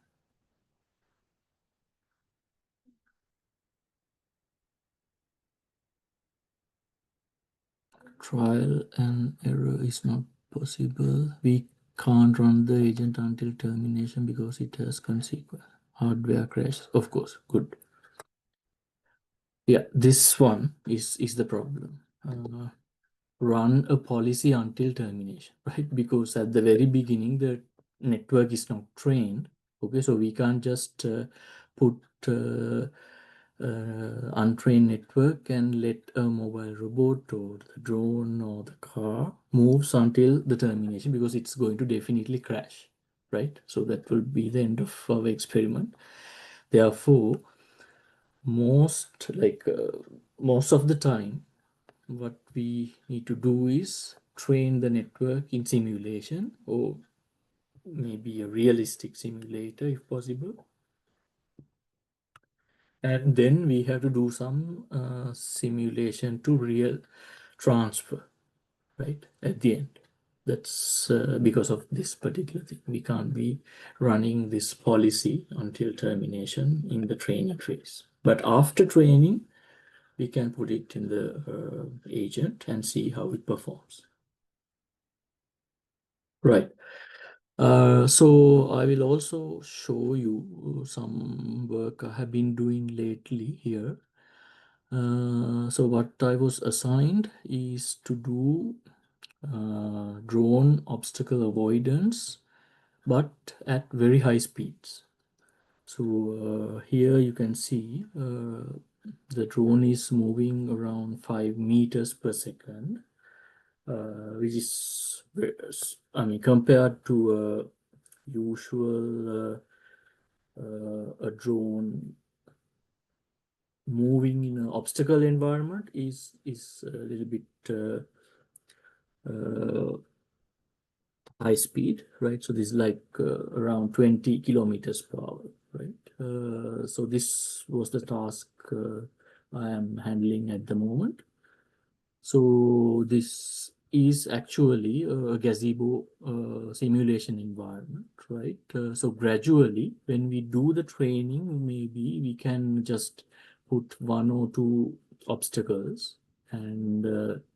Speaker 1: Trial and error is not possible. We can't run the agent until termination because it has consequence. Hardware crash, of course. Good. Yeah, this one is the problem. Run a policy until termination, right? Because at the very beginning, the network is not trained. Okay, so we can't just put untrained network and let a mobile robot or the drone or the car moves until the termination, because it's going to definitely crash, right? So that will be the end of our experiment. Therefore, most most of the time, what we need to do is train the network in simulation, or maybe a realistic simulator if possible, and then we have to do some simulation to real transfer, right, at the end. That's because of this particular thing. We can't be running this policy until termination in the training phase. But after training, we can put it in the agent and see how it performs. Right. So I will also show you some work I have been doing lately here. So what I was assigned is to do drone obstacle avoidance, but at very high speeds. So here you can see the drone is moving around 5 meters per second, which is, I mean, compared to a usual a drone moving in an obstacle environment is a little bit uh, high speed, right? So this is like around 20 kilometers per hour, right? So this was the task I am handling at the moment. So this is actually a gazebo simulation environment, right? So gradually, when we do the training, maybe we can just put one or two obstacles and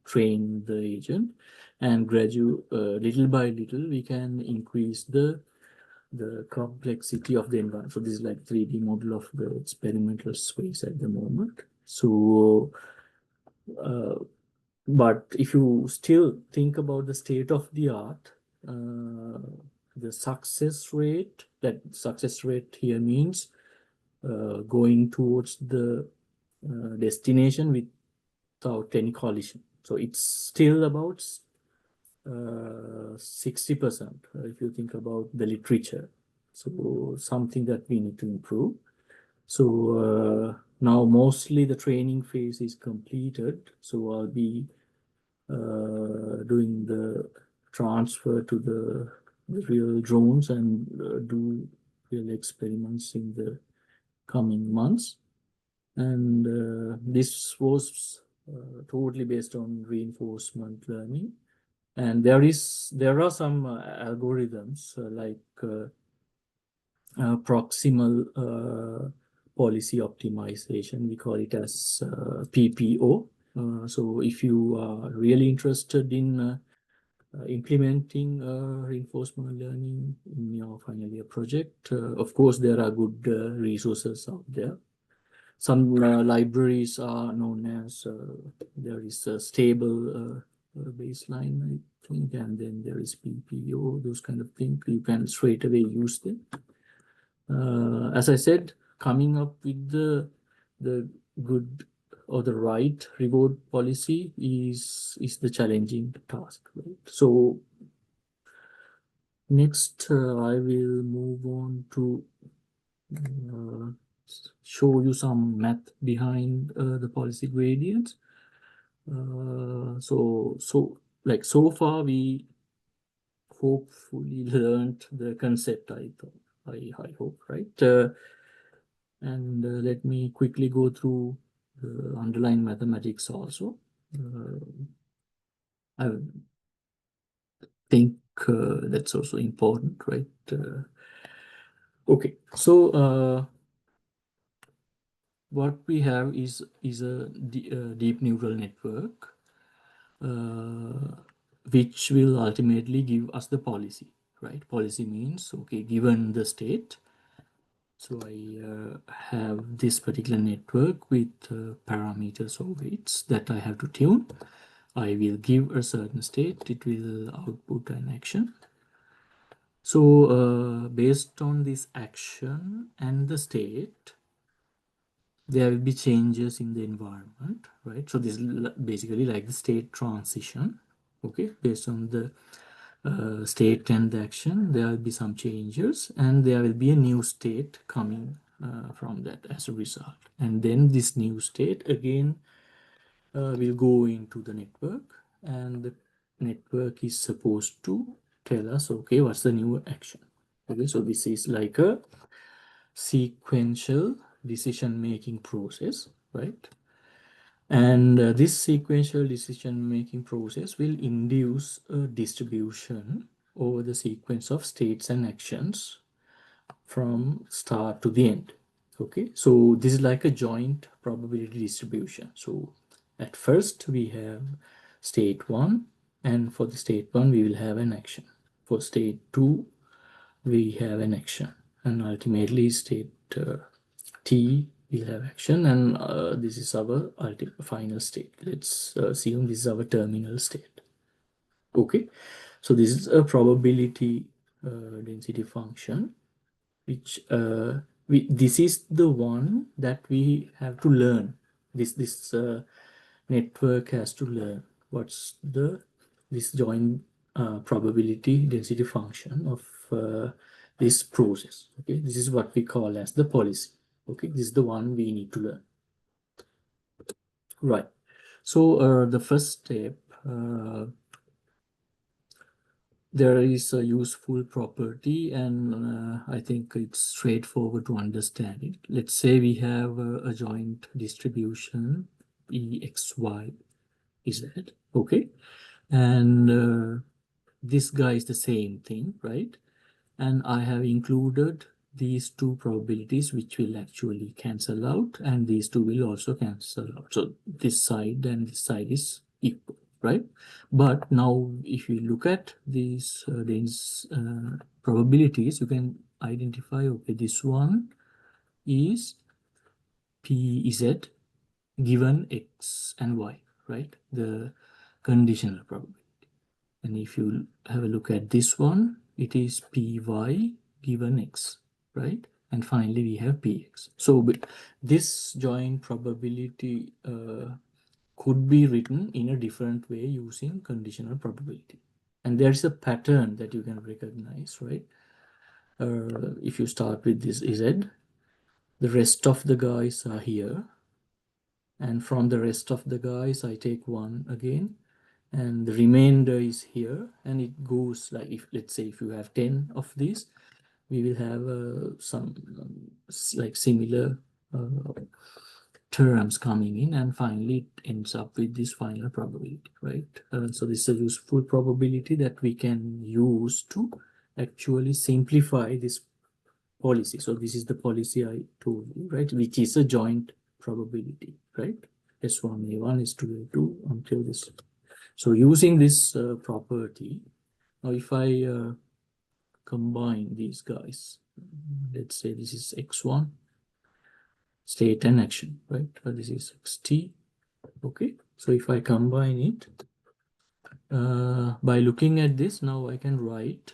Speaker 1: train the agent, and little by little, we can increase the complexity of the environment. So this is like 3D model of the experimental space at the moment. So uh, but if you still think about the state of the art, the success rate here means going towards the destination without any collision. So it's still about 60% if you think about the literature. So something that we need to improve. So now mostly the training phase is completed. So I'll be doing the transfer to the real drones and do real experiments in the coming months. And this was totally based on reinforcement learning. And there are some algorithms proximal policy optimization. We call it as PPO. So if you are really interested in implementing reinforcement learning in your final year project, of course, there are good resources out there. Some libraries are known as, there is a stable baseline, I think, and then there is PPO, those kind of things. You can straight away use them. As I said, coming up with the good or the right reward policy is the challenging task, right? So next, I will move on to uh, show you some math behind the policy gradients. So far we hopefully learned the concept. I hope, right? And let me quickly go through the underlying mathematics also. I think that's also important, right? Okay, so what we have is a deep neural network, which will ultimately give us the policy, right? Policy means, okay, given the state. So I have this particular network with parameters or weights that I have to tune. I will give a certain state, it will output an action. So based on this action and the state, there will be changes in the environment, right? So this is basically like the state transition, okay? Based on the state and the action, there will be some changes, and there will be a new state coming from that as a result. And then this new state again will go into the network, and the network is supposed to tell us, okay, what's the new action? Okay, so this is like a sequential decision making process, right? And this sequential decision making process will induce a distribution over the sequence of states and actions from start to the end. Okay, so this is like a joint probability distribution. So at first we have state 1, and for the state 1 we will have an action. For state 2 we have an action, and ultimately state T will have action, and this is our final state. Let's assume this is our terminal state. Okay, so this is a probability density function, which this is the one that we have to learn. This network has to learn what's this joint probability density function of this process. Okay, this is what we call as the policy. Okay, this is the one we need to learn. Right. So the first step, there is a useful property, and I think it's straightforward to understand it. Let's say we have a joint distribution EXY is that, okay? And this guy is the same thing, right? And I have included these two probabilities which will actually cancel out, and these two will also cancel out. So this side and this side is equal, right? But now if you look at these probabilities, you can identify, okay, this one is PZ given X and Y, right? The conditional probability. And if you have a look at this one, it is Py given X, right? And finally, we have Px. So this joint probability could be written in a different way using conditional probability. And there's a pattern that you can recognize, right? If you start with this Z, the rest of the guys are here. And from the rest of the guys, I take one again, and the remainder is here, and it goes like, if let's say if you have 10 of these, we will have some like similar terms coming in, and finally it ends up with this final probability, right? So this is a useful probability that we can use to actually simplify this policy. So this is the policy I told you, right? Which is a joint probability, right? S1, A1, S2, A2 until this. So using this property, now if I combine these guys, let's say this is X1, state and action, right? This is XT, okay? So if I combine it, by looking at this, now I can write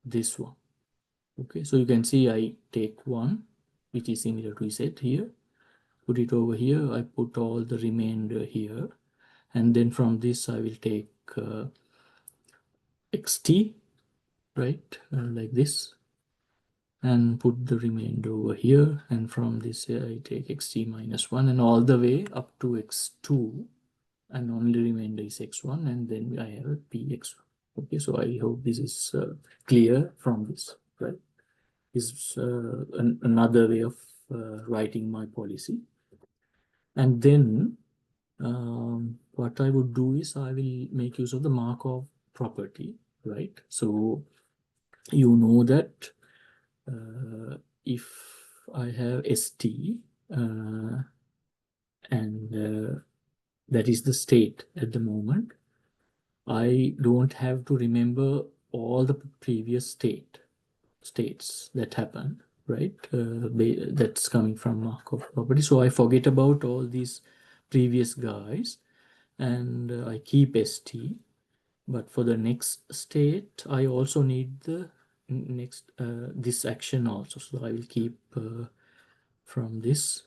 Speaker 1: this one. Okay, so you can see I take one, which is similar to Z here, put it over here, I put all the remainder here, and then from this I will take xt, right, like this, and put the remainder over here, and from this I take xt minus 1, and all the way up to x2, and only remainder is x1, and then I have a px1. Okay, so I hope this is clear from this, right? This is another way of writing my policy. And then what I would do is I will make use of the Markov property, right? So you know that if I have st and that is the state at the moment, I don't have to remember all the previous states that happened, right? That's coming from Markov property. So I forget about all these previous guys, and I keep st. But for the next state, I also need the next this action also. So I will keep from these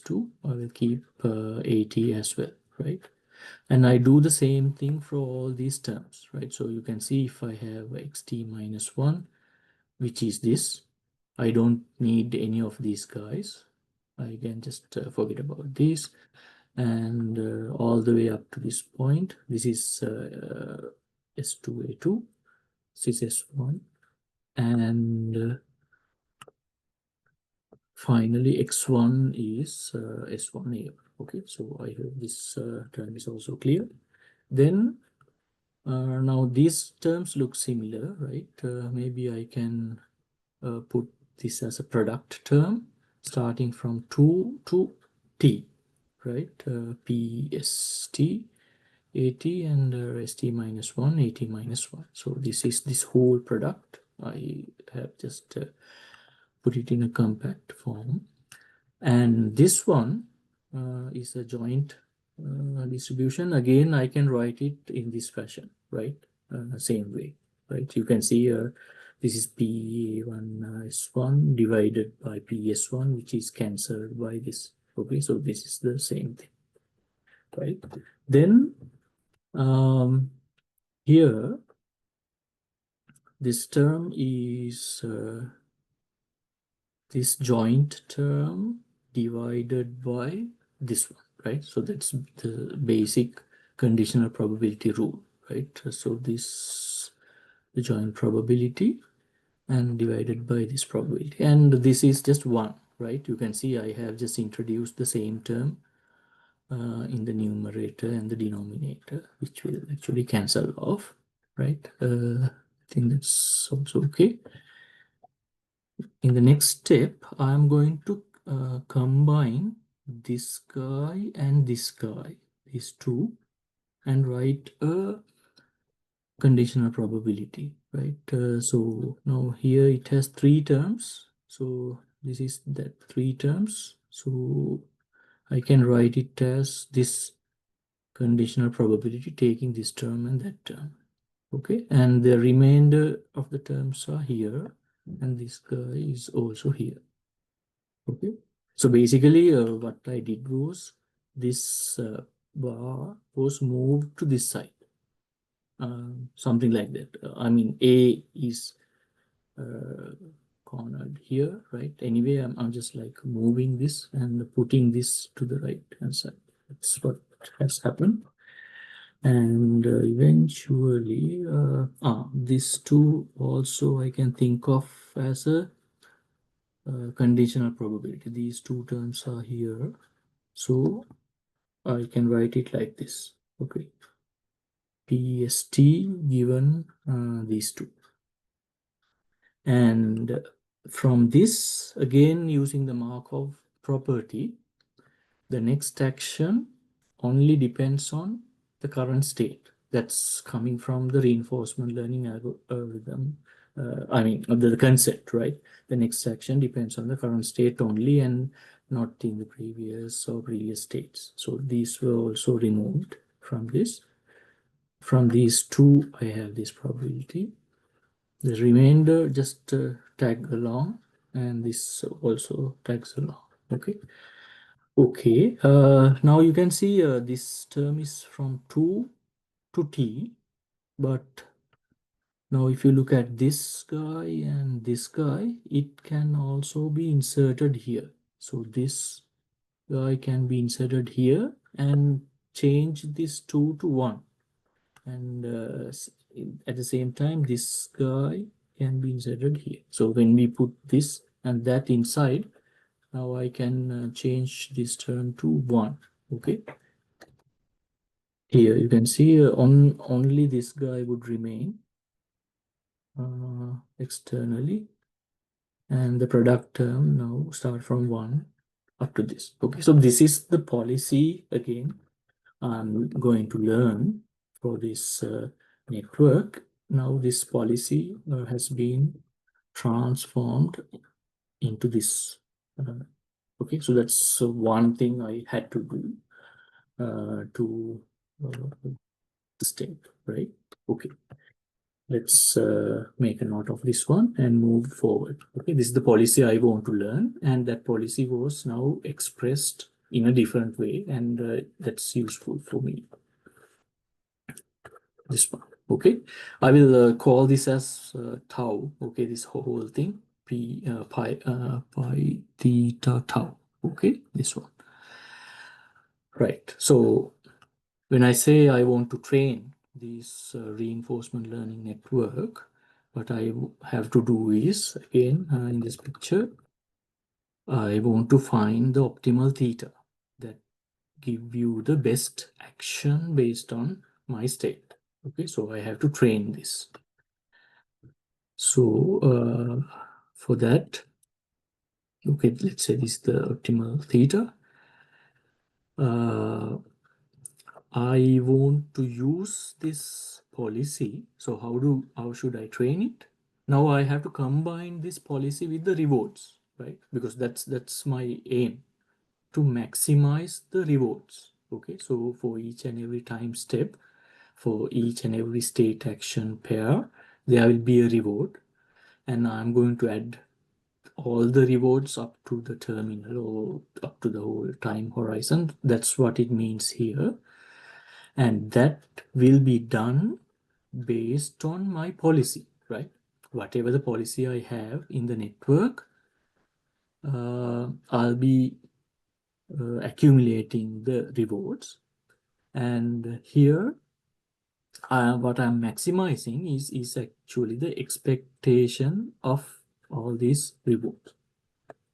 Speaker 1: two, I will keep 80 as well, right? And I do the same thing for all these terms, right? So you can see if I have xt minus 1, which is this, I don't need any of these guys. I can just forget about this. And all the way up to this point, this is S2A2, this is S1, and finally x1 is S1A. Okay, so I hope this term is also clear. Then now these terms look similar, right? Maybe I can put this as a product term starting from 2 to t, right? PST, AT, and ST minus 1, AT minus 1. So this is this whole product. I have just put it in a compact form. And this one is a joint distribution. Again, I can write it in this fashion, right? Same way, right? You can see this is P1S1 divided by PS1, which is cancelled by this. Okay, so this is the same thing, right? Then here, this term is this joint term divided by this one, right? So that's the basic conditional probability rule, right? So this the joint probability and divided by this probability, and this is just one, right? You can see I have just introduced the same term in the numerator and the denominator, which will actually cancel off, right? I think that's also okay. In the next step, I'm going to combine this guy and this guy, these two, and write a conditional probability, right? So now here it has 3 terms. So this is that 3 terms. So I can write it as this conditional probability taking this term and that term. Okay, and the remainder of the terms are here, and this guy is also here. Okay, so basically what I did was this bar was moved to this side, something like that. I mean, A is cornered here, right? Anyway, I'm just like moving this and putting this to the right hand side. That's what has happened. And eventually, these two also I can think of as a conditional probability. These two terms are here, so I can write it like this. Okay, PST given these two, and from this, again using the Markov property, the next action only depends on the current state. That's coming from the reinforcement learning algorithm. I mean, the concept, right? The next action depends on the current state only and not in the previous or previous states. So these were also removed from this. From these two, I have this probability. The remainder just tag along, and this also tags along. Okay. Okay, now you can see this term is from 2 to t, but now if you look at this guy and this guy, it can also be inserted here. So this guy can be inserted here and change this 2 to 1. And at the same time, this guy can be inserted here. So when we put this and that inside, now I can change this term to 1. Okay. Here you can see only this guy would remain externally, and the product term now start from 1 up to this. Okay, so this is the policy again I'm going to learn for this network. Now this policy has been transformed into this. Okay, so that's one thing I had to do to state, right? Okay. let's make a note of this one and move forward. Okay, this is the policy I want to learn, and that policy was now expressed in a different way, and that's useful for me. This one. Okay, I will call this as tau. Okay, this whole thing pi theta tau. Okay, this one. Right. So when I say I want to train this reinforcement learning network, what I have to do is, again, in this picture, I want to find the optimal theta that give you the best action based on my state. Okay, so I have to train this. So for that, okay, let's say this is the optimal theta. I want to use this policy. So how should I train it? Now I have to combine this policy with the rewards, right? Because that's my aim, to maximize the rewards. Okay, so for each and every time step, for each and every state action pair, there will be a reward, and I'm going to add all the rewards up to the terminal or up to the whole time horizon. That's what it means here. And that will be done based on my policy, right? Whatever the policy I have in the network, I'll be accumulating the rewards. And here, what I'm maximizing is actually the expectation of all these rewards.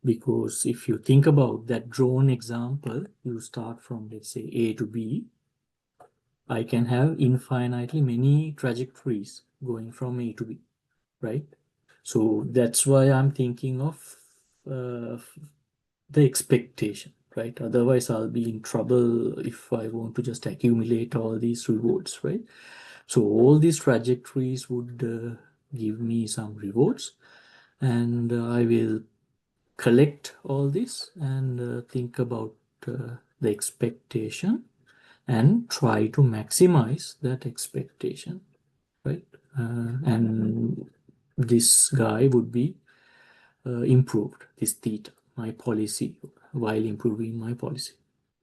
Speaker 1: Because if you think about that drone example, you start from, let's say, A to B. I can have infinitely many trajectories going from A to B, right? So that's why I'm thinking of uh, the expectation, right? Otherwise, I'll be in trouble if I want to just accumulate all these rewards, right? So all these trajectories would give me some rewards, and I will collect all this and think about the expectation and try to maximize that expectation, right? And this guy would be improved, this theta, my policy, while improving my policy,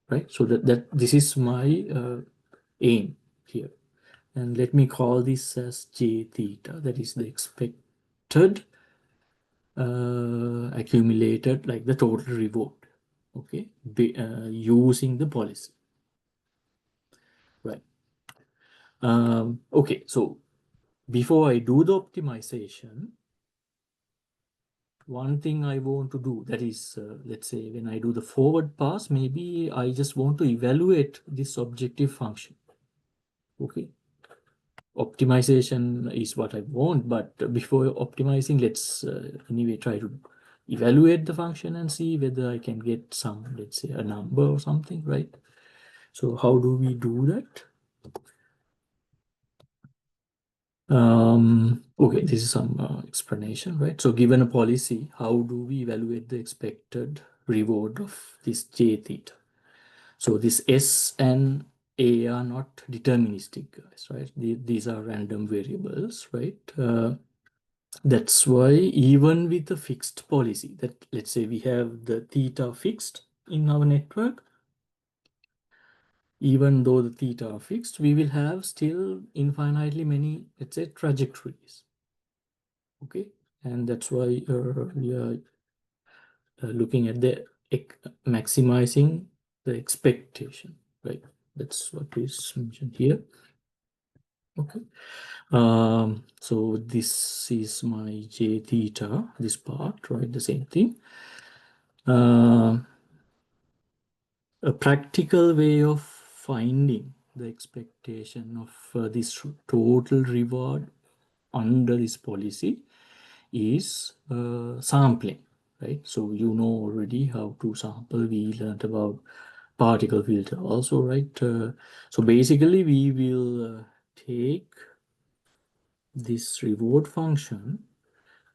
Speaker 1: right? So that this is my aim here. And let me call this as j theta, that is the expected accumulated, like the total reward, okay, using the policy, right? Okay, so before I do the optimization, one thing I want to do, that is, let's say when I do the forward pass, maybe I just want to evaluate this objective function. Okay, optimization is what I want, but before optimizing, let's anyway try to evaluate the function and see whether I can get some, let's say, a number or something, right? So how do we do that? Okay, this is some explanation, right? So given a policy, how do we evaluate the expected reward of this j theta? So this S and A are not deterministic, guys, right? These are random variables, right? That's why even with a fixed policy, that let's say we have the theta fixed in our network, even though the theta are fixed, we will have still infinitely many, let's say, trajectories. Okay, and that's why we are looking at the maximizing the expectation, right? That's what is mentioned here. Okay, so this is my j theta, this part, right? The same thing. A practical way of finding the expectation of this total reward under this policy is sampling, right? So you know already how to sample. We learned about particle filter also, right? So basically we will take this reward function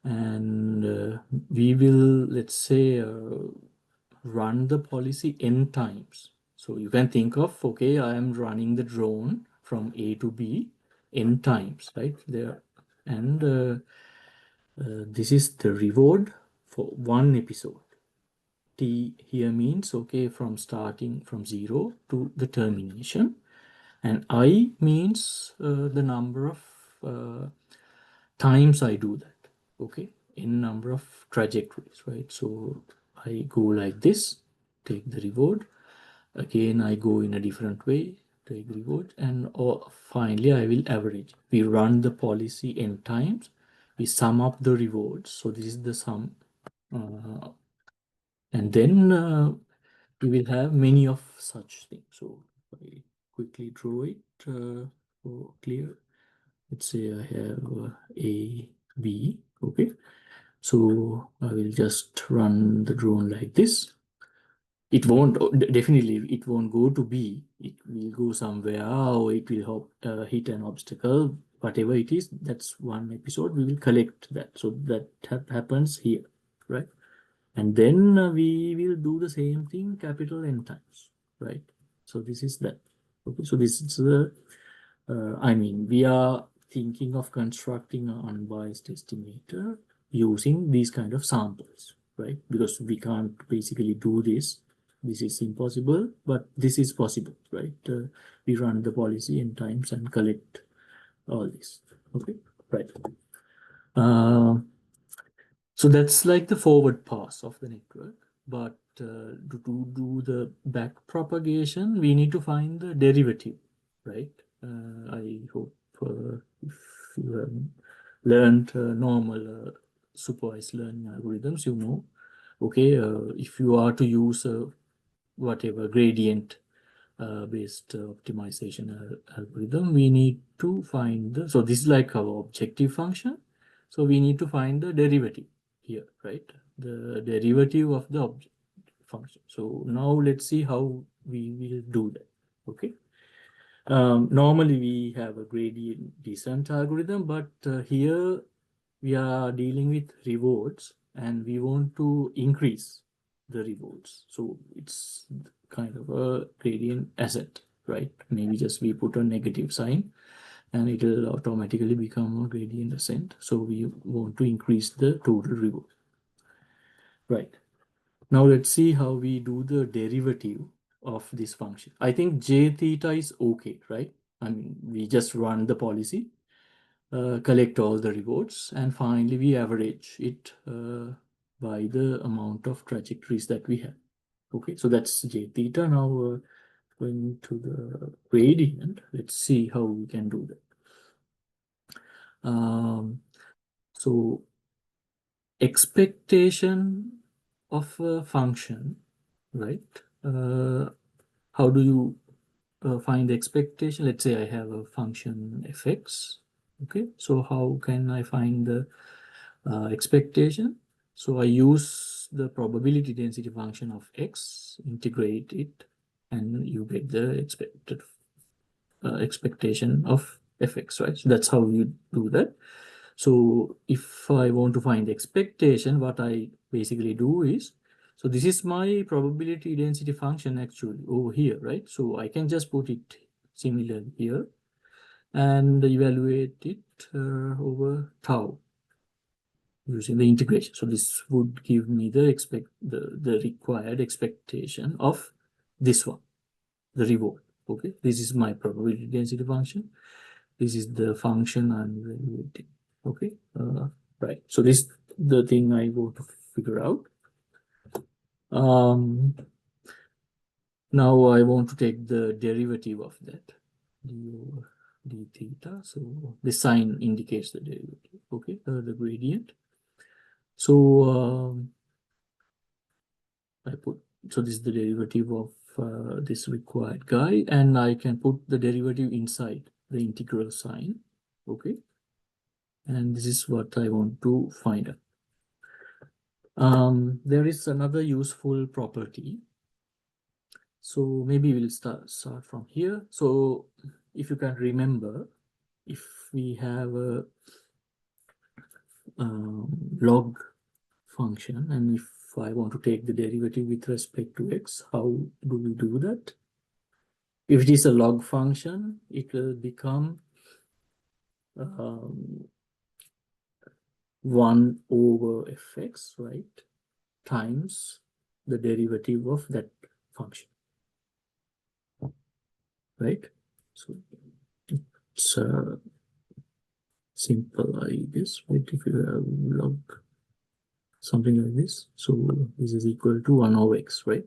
Speaker 1: and we will, let's say, run the policy n times. So you can think of, okay, I am running the drone from A to B n times, right? There And this is the reward for one episode. T here means, okay, from starting from 0 to the termination. And I means the number of times I do that, okay, in number of trajectories, right? So I go like this, take the reward. Again, I go in a different way, take the reward, and finally I will average. We run the policy n times, we sum up the rewards. So this is the sum. And then we will have many of such things. So I quickly draw it for clear. Let's say I have A, B, okay. So I will just run the drone like this. It won't, definitely it won't go to B. It will go somewhere, or it will hit an obstacle, whatever it is. That's one episode. We will collect that. So that happens here, right? And then we will do the same thing capital N times, right? So this is that. Okay, so this is the, I mean, we are thinking of constructing an unbiased estimator using these kind of samples, right? Because we can't basically do this. This is impossible, but this is possible, right? We run the policy N times and collect all this, okay, right? So that's like the forward pass of the network. But to do the back propagation, we need to find the derivative, right? I hope if you have learned normal supervised learning algorithms, you know, okay, if you are to use whatever gradient based optimization algorithm, we need to find the, so this is like our objective function. So we need to find the derivative here, right? The derivative of the object function. So now let's see how we will do that, okay? Normally we have a gradient descent algorithm, but here we are dealing with rewards and we want to increase the rewards. So it's kind of a gradient ascent, right? Maybe just we put a negative sign and it will automatically become a gradient ascent. So we want to increase the total reward, right? Now let's see how we do the derivative of this function. I think j theta is okay, right? I mean, we just run the policy, collect all the rewards, and finally we average it by the amount of trajectories that we have. Okay, so that's j theta. Now going to the gradient, let's see how we can do that. So expectation of a function, right? How do you find the expectation? Let's say I have a function fx. Okay, so how can I find the expectation? So I use the probability density function of x, integrate it, and you get the expected expectation of fx, right? So that's how you do that. So if I want to find the expectation, what I basically do is, so this is my probability density function actually over here, right? So I can just put it similar here and evaluate it over tau using the integration. So this would give me the required expectation of this one, the reward. Okay, this is my probability density function. This is the function I'm evaluating. Okay, right. So this is the thing I want to figure out. Now I want to take the derivative of that, d theta. So the sign indicates the derivative. Okay, the gradient. So I put, so this is the derivative of this required guy, and I can put the derivative inside the integral sign. Okay, and this is what I want to find out. There is another useful property. So maybe we'll start from here. So if you can remember, if we have a log function, and if I want to take the derivative with respect to x, how do we do that? If it is a log function, it will become 1 over fx, right, times the derivative of that function, right? So it's simple, I guess, right? If you have log something like this, so this is equal to 1 over x, right?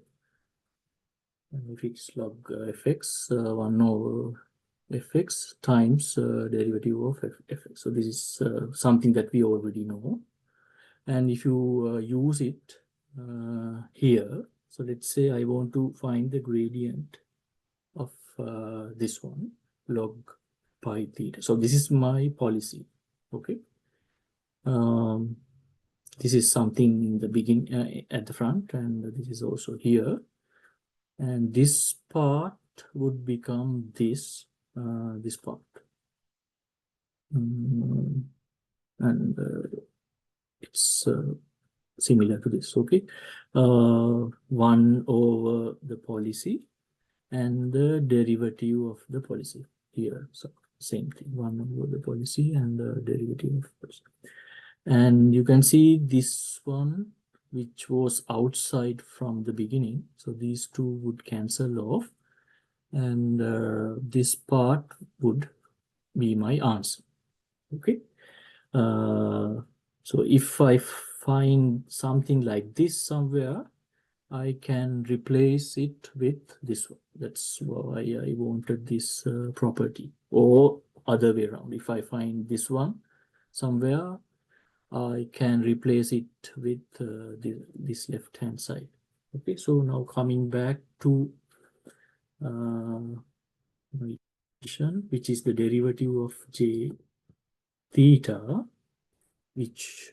Speaker 1: And if it's log fx, 1 over fx times derivative of fx. So this is something that we already know. And if you use it here, so let's say I want to find the gradient of this one, log pi theta. So this is my policy, okay? This is something in the beginning at the front, and this is also here. And this part would become this, this part. And it's similar to this, okay? 1 over the policy and the derivative of the policy here. So same thing, 1 over the policy and the derivative of the policy. And you can see this one, which was outside from the beginning. So these two would cancel off. And this part would be my answer, okay? So if I find something like this somewhere, I can replace it with this one. That's why I wanted this property, or other way around. If I find this one somewhere, I can replace it with this left-hand side. Okay, so now coming back to my equation, which is the derivative of j theta, which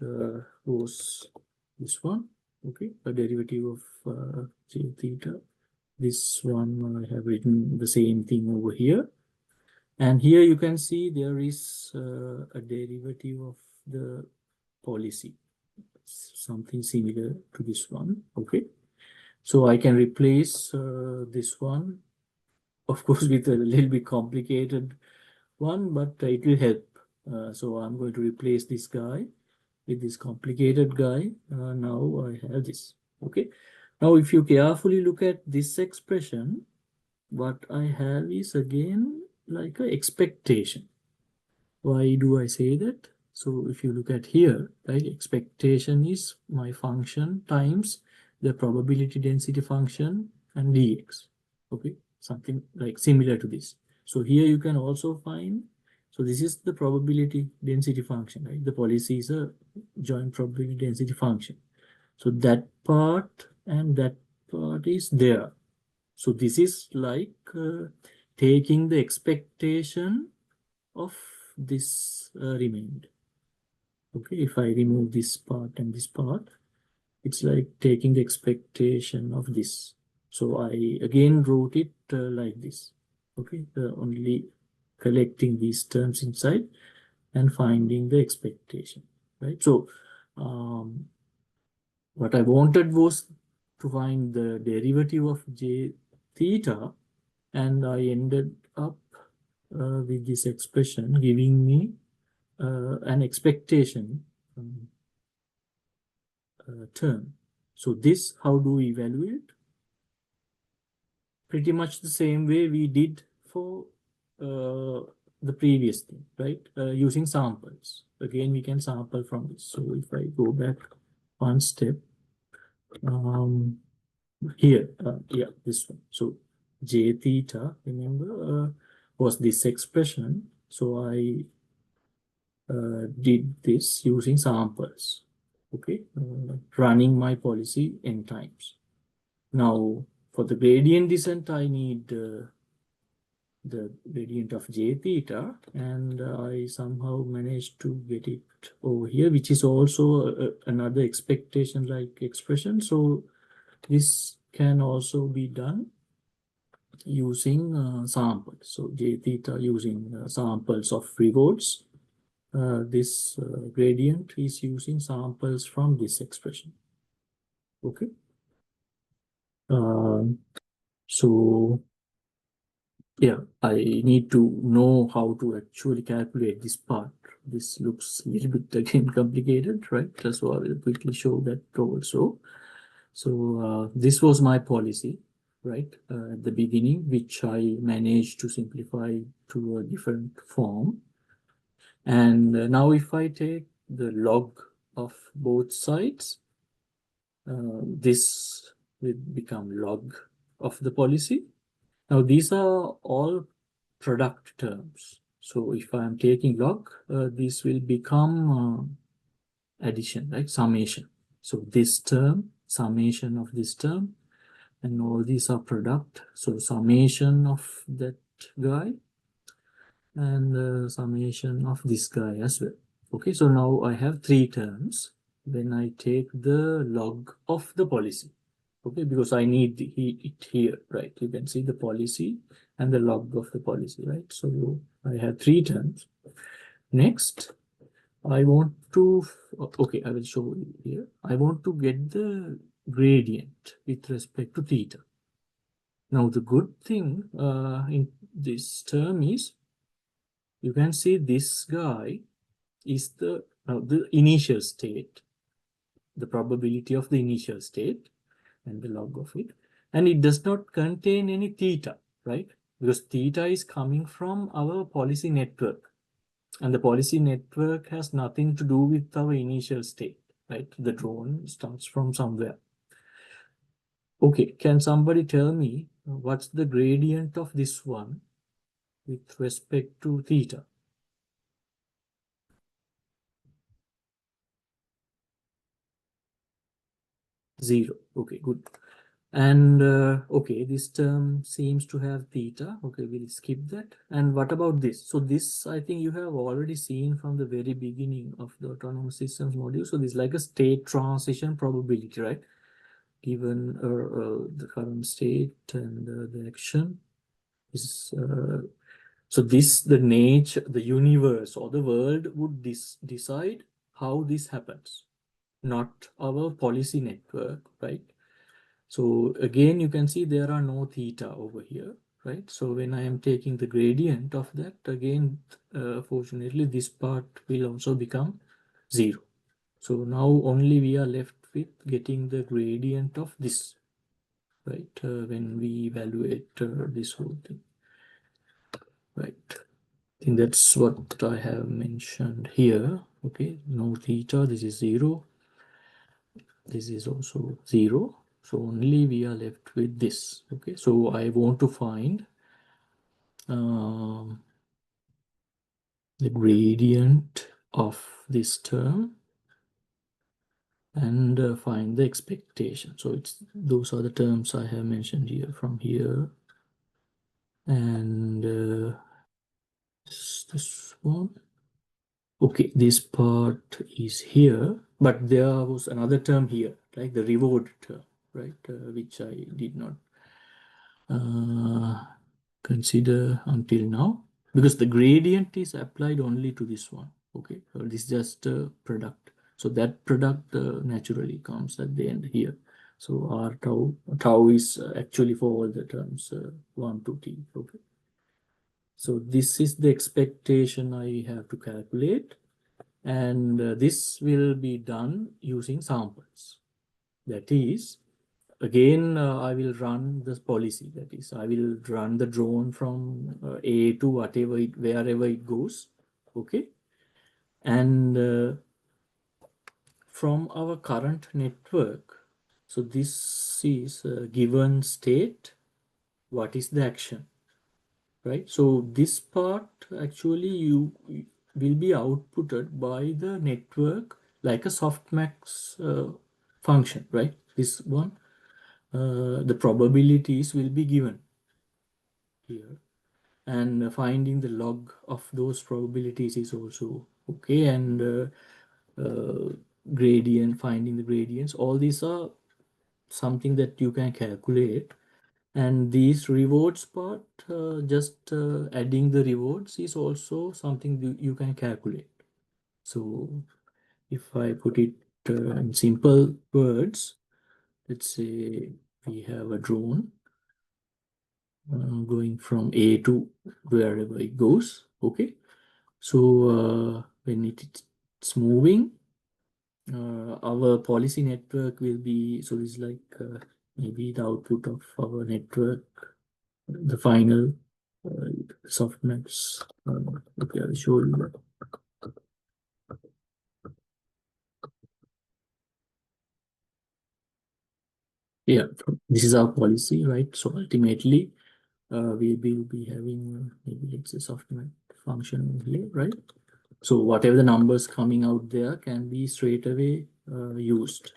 Speaker 1: was this one, okay, the derivative of j theta. This one I have written the same thing over here. And here you can see there is a derivative of the policy, something similar to this one, okay? So I can replace this one, of course, with a little bit complicated one, but it will help. So I'm going to replace this guy with this complicated guy. Now I have this, okay? Now, if you carefully look at this expression, what I have is again like an expectation. Why do I say that? So if you look at here, right, expectation is my function times the probability density function and dx, okay? Something like similar to this. So here you can also find, so this is the probability density function, right? The policy is a joint probability density function. So that part and that part is there. So this is like taking the expectation of this remainder. Okay, if I remove this part and this part, it's like taking the expectation of this. So I again wrote it like this. Okay, only collecting these terms inside and finding the expectation, right? So what I wanted was to find the derivative of j theta, and I ended up with this expression giving me an expectation term. So this, how do we evaluate? Pretty much the same way we did for the previous thing, right? Using samples. Again, we can sample from this. So if I go back one step, here, yeah, this one. So j theta, remember, was this expression. So I did this using samples, okay, running my policy n times. Now, for the gradient descent, I need the gradient of j theta, and I somehow managed to get it over here, which is also another expectation-like expression. So this can also be done using samples. So j theta using samples of rewards. This gradient is using samples from this expression. Okay. So yeah, I need to know how to actually calculate this part, this looks a little bit again complicated, right? So I will quickly show that also. So this was my policy, right, at the beginning, which I managed to simplify to a different form. And now if I take the log of both sides, this will become log of the policy. Now these are all product terms. So if I am taking log, this will become addition, right? Summation. So this term, summation of this term, and all these are product. So summation of that guy and summation of this guy as well. Okay, so now I have three terms when I take the log of the policy. Okay, because I need it here, right? You can see the policy and the log of the policy, right? So I have three terms. Next, I want to, okay, I will show you here. I want to get the gradient with respect to theta. Now, the good thing in this term is you can see this guy is the initial state, the probability of the initial state and the log of it. And it does not contain any theta, right? Because theta is coming from our policy network. And the policy network has nothing to do with our initial state, right? The drone starts from somewhere. Okay, can somebody tell me what's the gradient of this one with respect to theta? 0. Okay, good. And okay, this term seems to have theta. Okay, we'll skip that. And what about this? So this, I think you have already seen from the very beginning of the autonomous systems module. So this is like a state transition probability, right? Given the current state and the action is so this, the nature, the universe or the world would decide how this happens, not our policy network, right? So again, you can see there are no theta over here, right? So when I am taking the gradient of that, again, fortunately, this part will also become 0. So now only we are left with getting the gradient of this, right? When we evaluate this whole thing, right? I think that's what I have mentioned here. Okay, no theta, this is 0. This is also 0. So only we are left with this. Okay, so I want to find the gradient of this term and find the expectation. So it's those are the terms I have mentioned here from here and this one. Okay, this part is here, but there was another term here, like the reward term, right, which I did not consider until now, because the gradient is applied only to this one. Okay, so this is just a product. So that product naturally comes at the end here. So R tau is actually for all the terms 1 to t. Okay. So this is the expectation I have to calculate, and this will be done using samples. That is, again, I will run this policy. That is, I will run the drone from A to whatever wherever it goes. Okay, and from our current network. So this is a given state. What is the action? Right. So this part actually you will be outputted by the network like a softmax function. Right. This one. The probabilities will be given here, and finding the log of those probabilities is also okay, and gradient, finding the gradients, all these are something that you can calculate. And these rewards part, just adding the rewards is also something you can calculate. So if I put it in simple words, let's say we have a drone going from A to wherever it goes. Okay, so when it's moving, our policy network will be, so it's like maybe the output of our network, the final softmax. Okay, I'll show you that. Yeah, this is our policy, right? So ultimately, we will be having maybe let's say softmax function here, right? So whatever the numbers coming out there can be straight away used,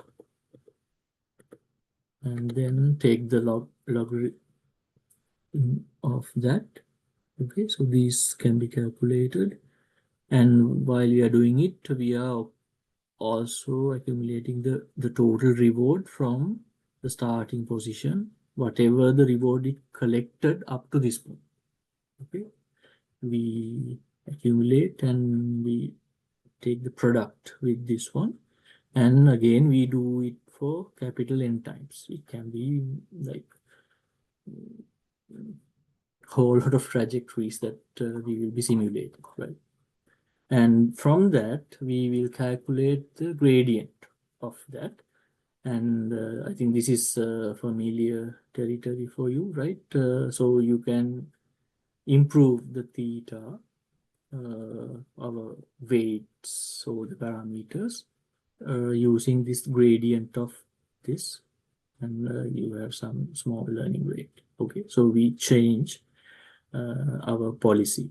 Speaker 1: and then take the logarithm of that. Okay, so these can be calculated, and while we are doing it, we are also accumulating the total reward from the starting position, whatever the reward it collected up to this point. Okay, we accumulate and we take the product with this one, and again we do it for capital N times. It can be like whole lot of trajectories that we will be simulating, right? And from that, we will calculate the gradient of that. And I think this is familiar territory for you, right? So you can improve the theta, our weights, so the parameters, using this gradient of this, and you have some small learning rate. Okay, so we change our policy.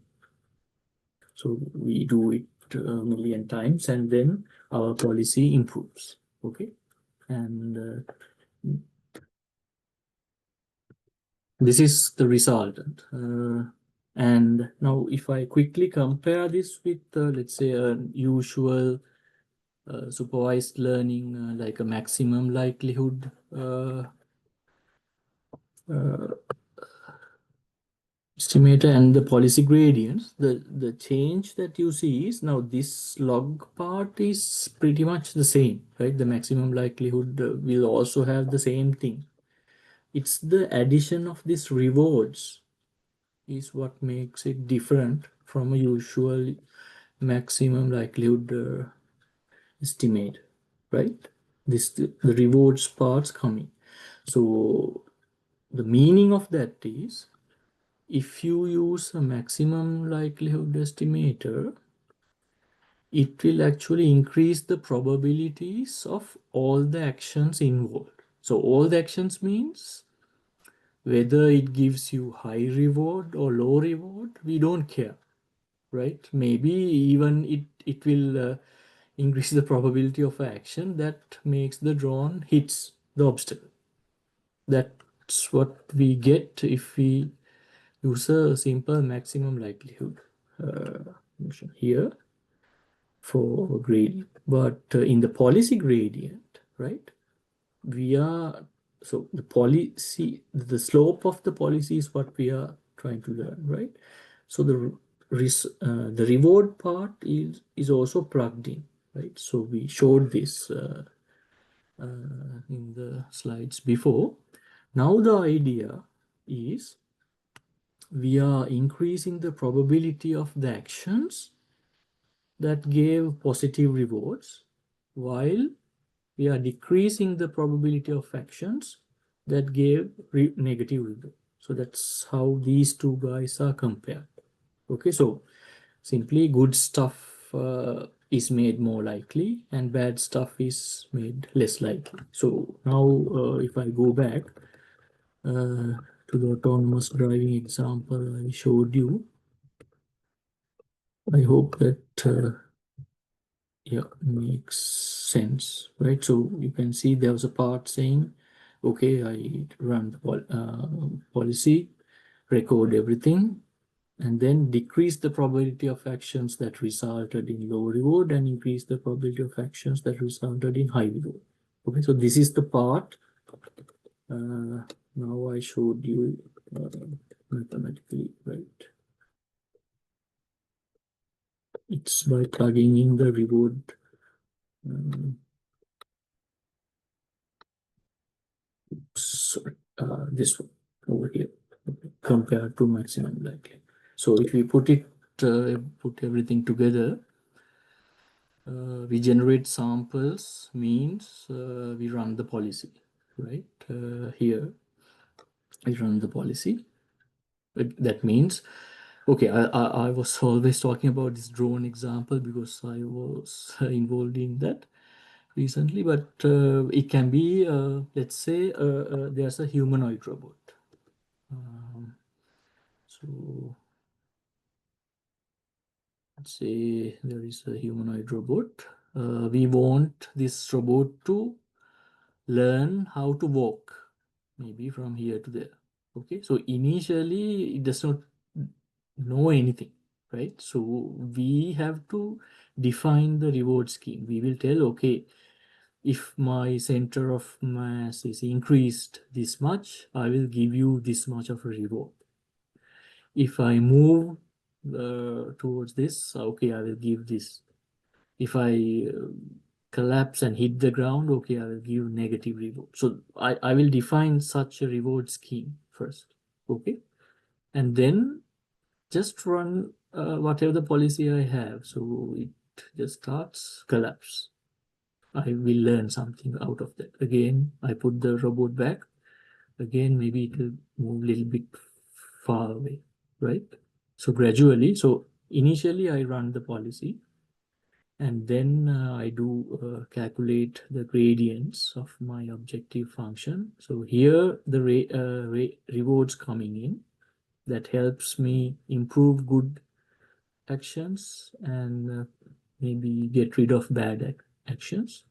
Speaker 1: So we do it a million times, and then our policy improves. Okay, and this is the resultant. And now if I quickly compare this with, let's say, a usual supervised learning, like a maximum likelihood uh, estimator and the policy gradients, the change that you see is now this log part is pretty much the same, right? The maximum likelihood will also have the same thing. It's the addition of these rewards is what makes it different from a usual maximum likelihood estimate, right? The rewards parts coming. So the meaning of that is, if you use a maximum likelihood estimator, it will actually increase the probabilities of all the actions involved. So all the actions means whether it gives you high reward or low reward, we don't care, right? Maybe even it will increase the probability of action that makes the drone hits the obstacle. That's what we get if we use a simple maximum likelihood function here for gradient. But in the policy gradient, right, we are, so the policy, the slope of the policy is what we are trying to learn, right? So the reward part is also plugged in, right? So we showed this in the slides before. Now the idea is we are increasing the probability of the actions that gave positive rewards, while we are decreasing the probability of actions that gave negative reward. So that's how these two guys are compared. Okay, so simply good stuff is made more likely and bad stuff is made less likely. So now if I go back to the autonomous driving example I showed you, I hope that yeah, makes sense, right? So you can see there was a part saying, okay, I run the policy, record everything, and then decrease the probability of actions that resulted in low reward and increase the probability of actions that resulted in high reward. Okay, so this is the part. Now I showed you mathematically, right? It's by plugging in the reward. Sorry, this one over here compared to maximum likely. So if we put everything together, We generate samples means we run the policy, right? Here we run the policy. That means, okay, I was always talking about this drone example because I was involved in that recently, but it can be, let's say, there's a humanoid robot. So let's say there is a humanoid robot. We want this robot to learn how to walk, maybe from here to there. Okay, so initially it does not know anything, right? So we have to define the reward scheme. We will tell, okay, if my center of mass is increased this much, I will give you this much of a reward. If I move towards this, okay, I will give this. If I collapse and hit the ground, okay, I will give negative reward. So I will define such a reward scheme first, okay? And then just run whatever the policy I have. So it just starts collapse. I will learn something out of that. Again, I put the robot back. Again, maybe it will move a little bit far away, right? So gradually, so initially I run the policy and then I do calculate the gradients of my objective function. So here the rewards coming in that helps me improve good actions and maybe get rid of bad actions.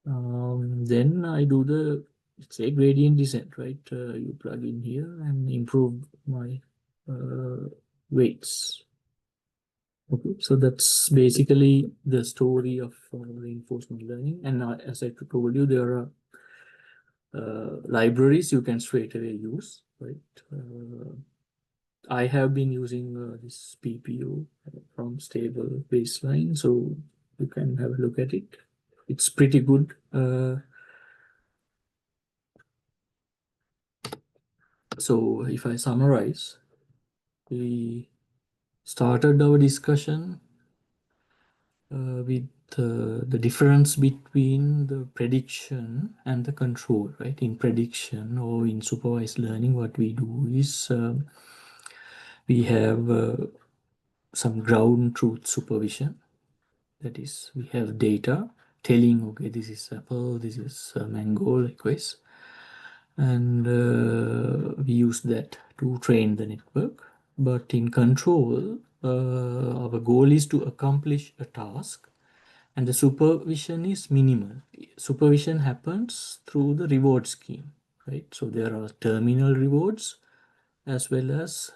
Speaker 1: Then I do the, let's say, gradient descent, right? You plug in here and improve my weights. Okay, so that's basically the story of reinforcement learning. And as I told you, there are libraries you can straight away use, right? I have been using this PPU from Stable Baseline, so you can have a look at it. It's pretty good. So if I summarize, we started our discussion with the difference between the prediction and the control, right? In prediction or in supervised learning, what we do is we have some ground truth supervision. That is, we have data telling, okay, this is apple, this is mango, likewise. And we use that to train the network. But in control, our goal is to accomplish a task and the supervision is minimal. Supervision happens through the reward scheme, right? So there are terminal rewards as well as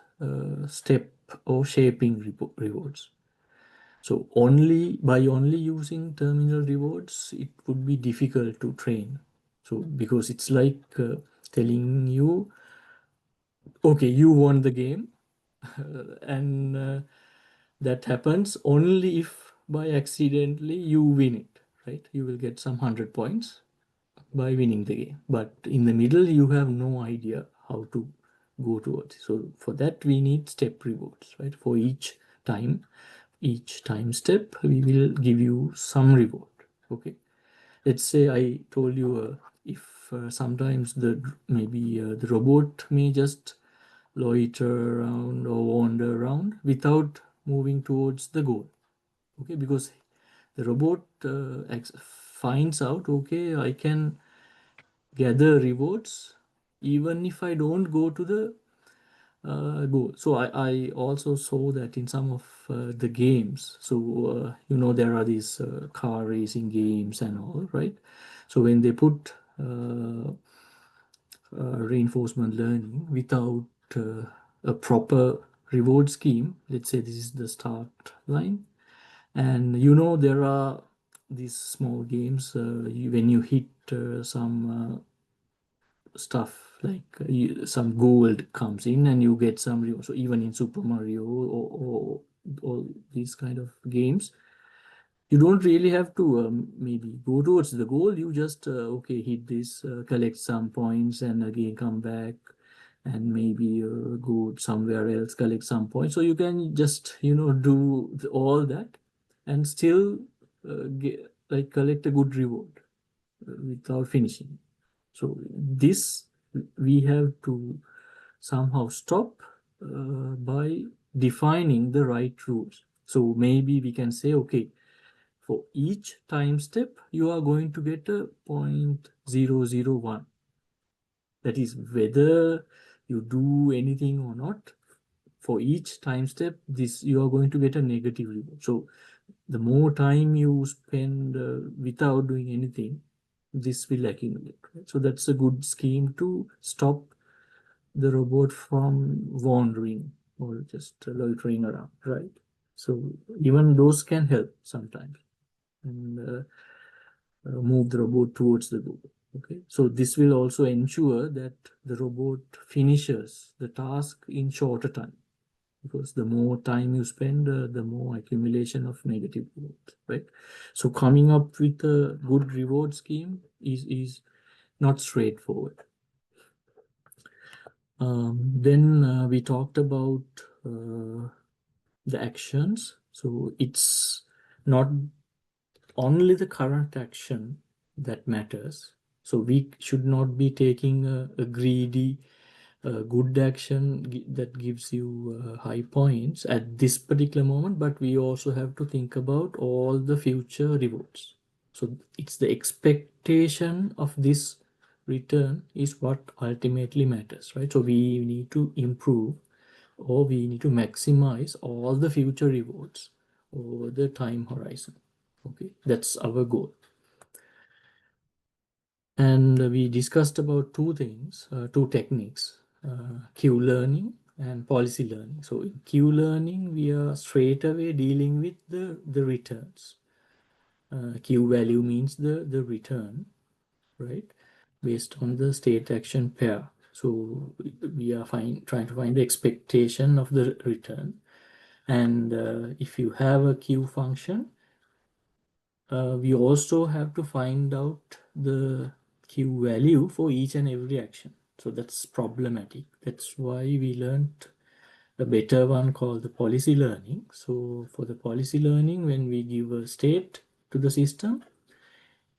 Speaker 1: step or shaping rewards. So only using terminal rewards, it would be difficult to train. So because it's like telling you, okay, you won the game, and that happens only if by accidentally you win it, right? You will get some 100 points by winning the game, but in the middle you have no idea how to go towards it. So for that we need step rewards, right? For each time step we will give you some reward. Okay, let's say I told you if sometimes the robot may just loiter around or wander around without moving towards the goal. Okay, because the robot finds out, okay, I can gather rewards even if I don't go to the goal. So I also saw that in some of the games. So there are these car racing games and all, right? So when they put reinforcement learning without a proper reward scheme, let's say this is the start line, and there are these small games when you hit some stuff like some gold comes in and you get some reward. So even in Super Mario or all these kind of games, you don't really have to maybe go towards the goal. You just okay, hit this, collect some points and again come back and maybe go somewhere else, collect some points. So you can just do all that and still collect a good reward without finishing. So this we have to somehow stop by defining the right rules. So maybe we can say, okay, for each time step, you are going to get a 0.001. That is whether you do anything or not. For each time step, this you are going to get a negative reward. So the more time you spend without doing anything, this will accumulate. Right? So that's a good scheme to stop the robot from wandering or just loitering around, right? So even those can help sometimes and move the robot towards the goal. Okay, so this will also ensure that the robot finishes the task in shorter time, because the more time you spend, the more accumulation of negative rewards, right? So coming up with a good reward scheme is not straightforward. Then we talked about the actions. So it's not only the current action that matters. So we should not be taking a greedy good action that gives you high points at this particular moment, but we also have to think about all the future rewards. So it's the expectation of this return is what ultimately matters, right? So we need to improve, or we need to maximize all the future rewards over the time horizon. Okay, that's our goal. And we discussed about two things, two techniques, Q-learning and policy learning. So in Q-learning, we are straight away dealing with the returns. Q value means the return, right? Based on the state action pair. So we are trying to find the expectation of the return. And if you have a Q function, we also have to find out the Q value for each and every action. So that's problematic. That's why we learned a better one called the policy learning. So for the policy learning, when we give a state to the system,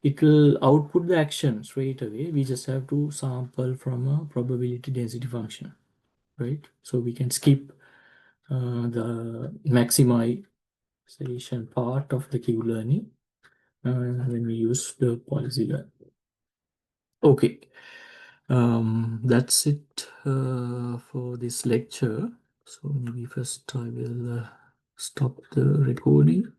Speaker 1: it will output the action straight away. We just have to sample from a probability density function, right? So we can skip the maximization part of the Q learning when we use the policy learn. Okay, that's it for this lecture. So maybe first I will stop the recording.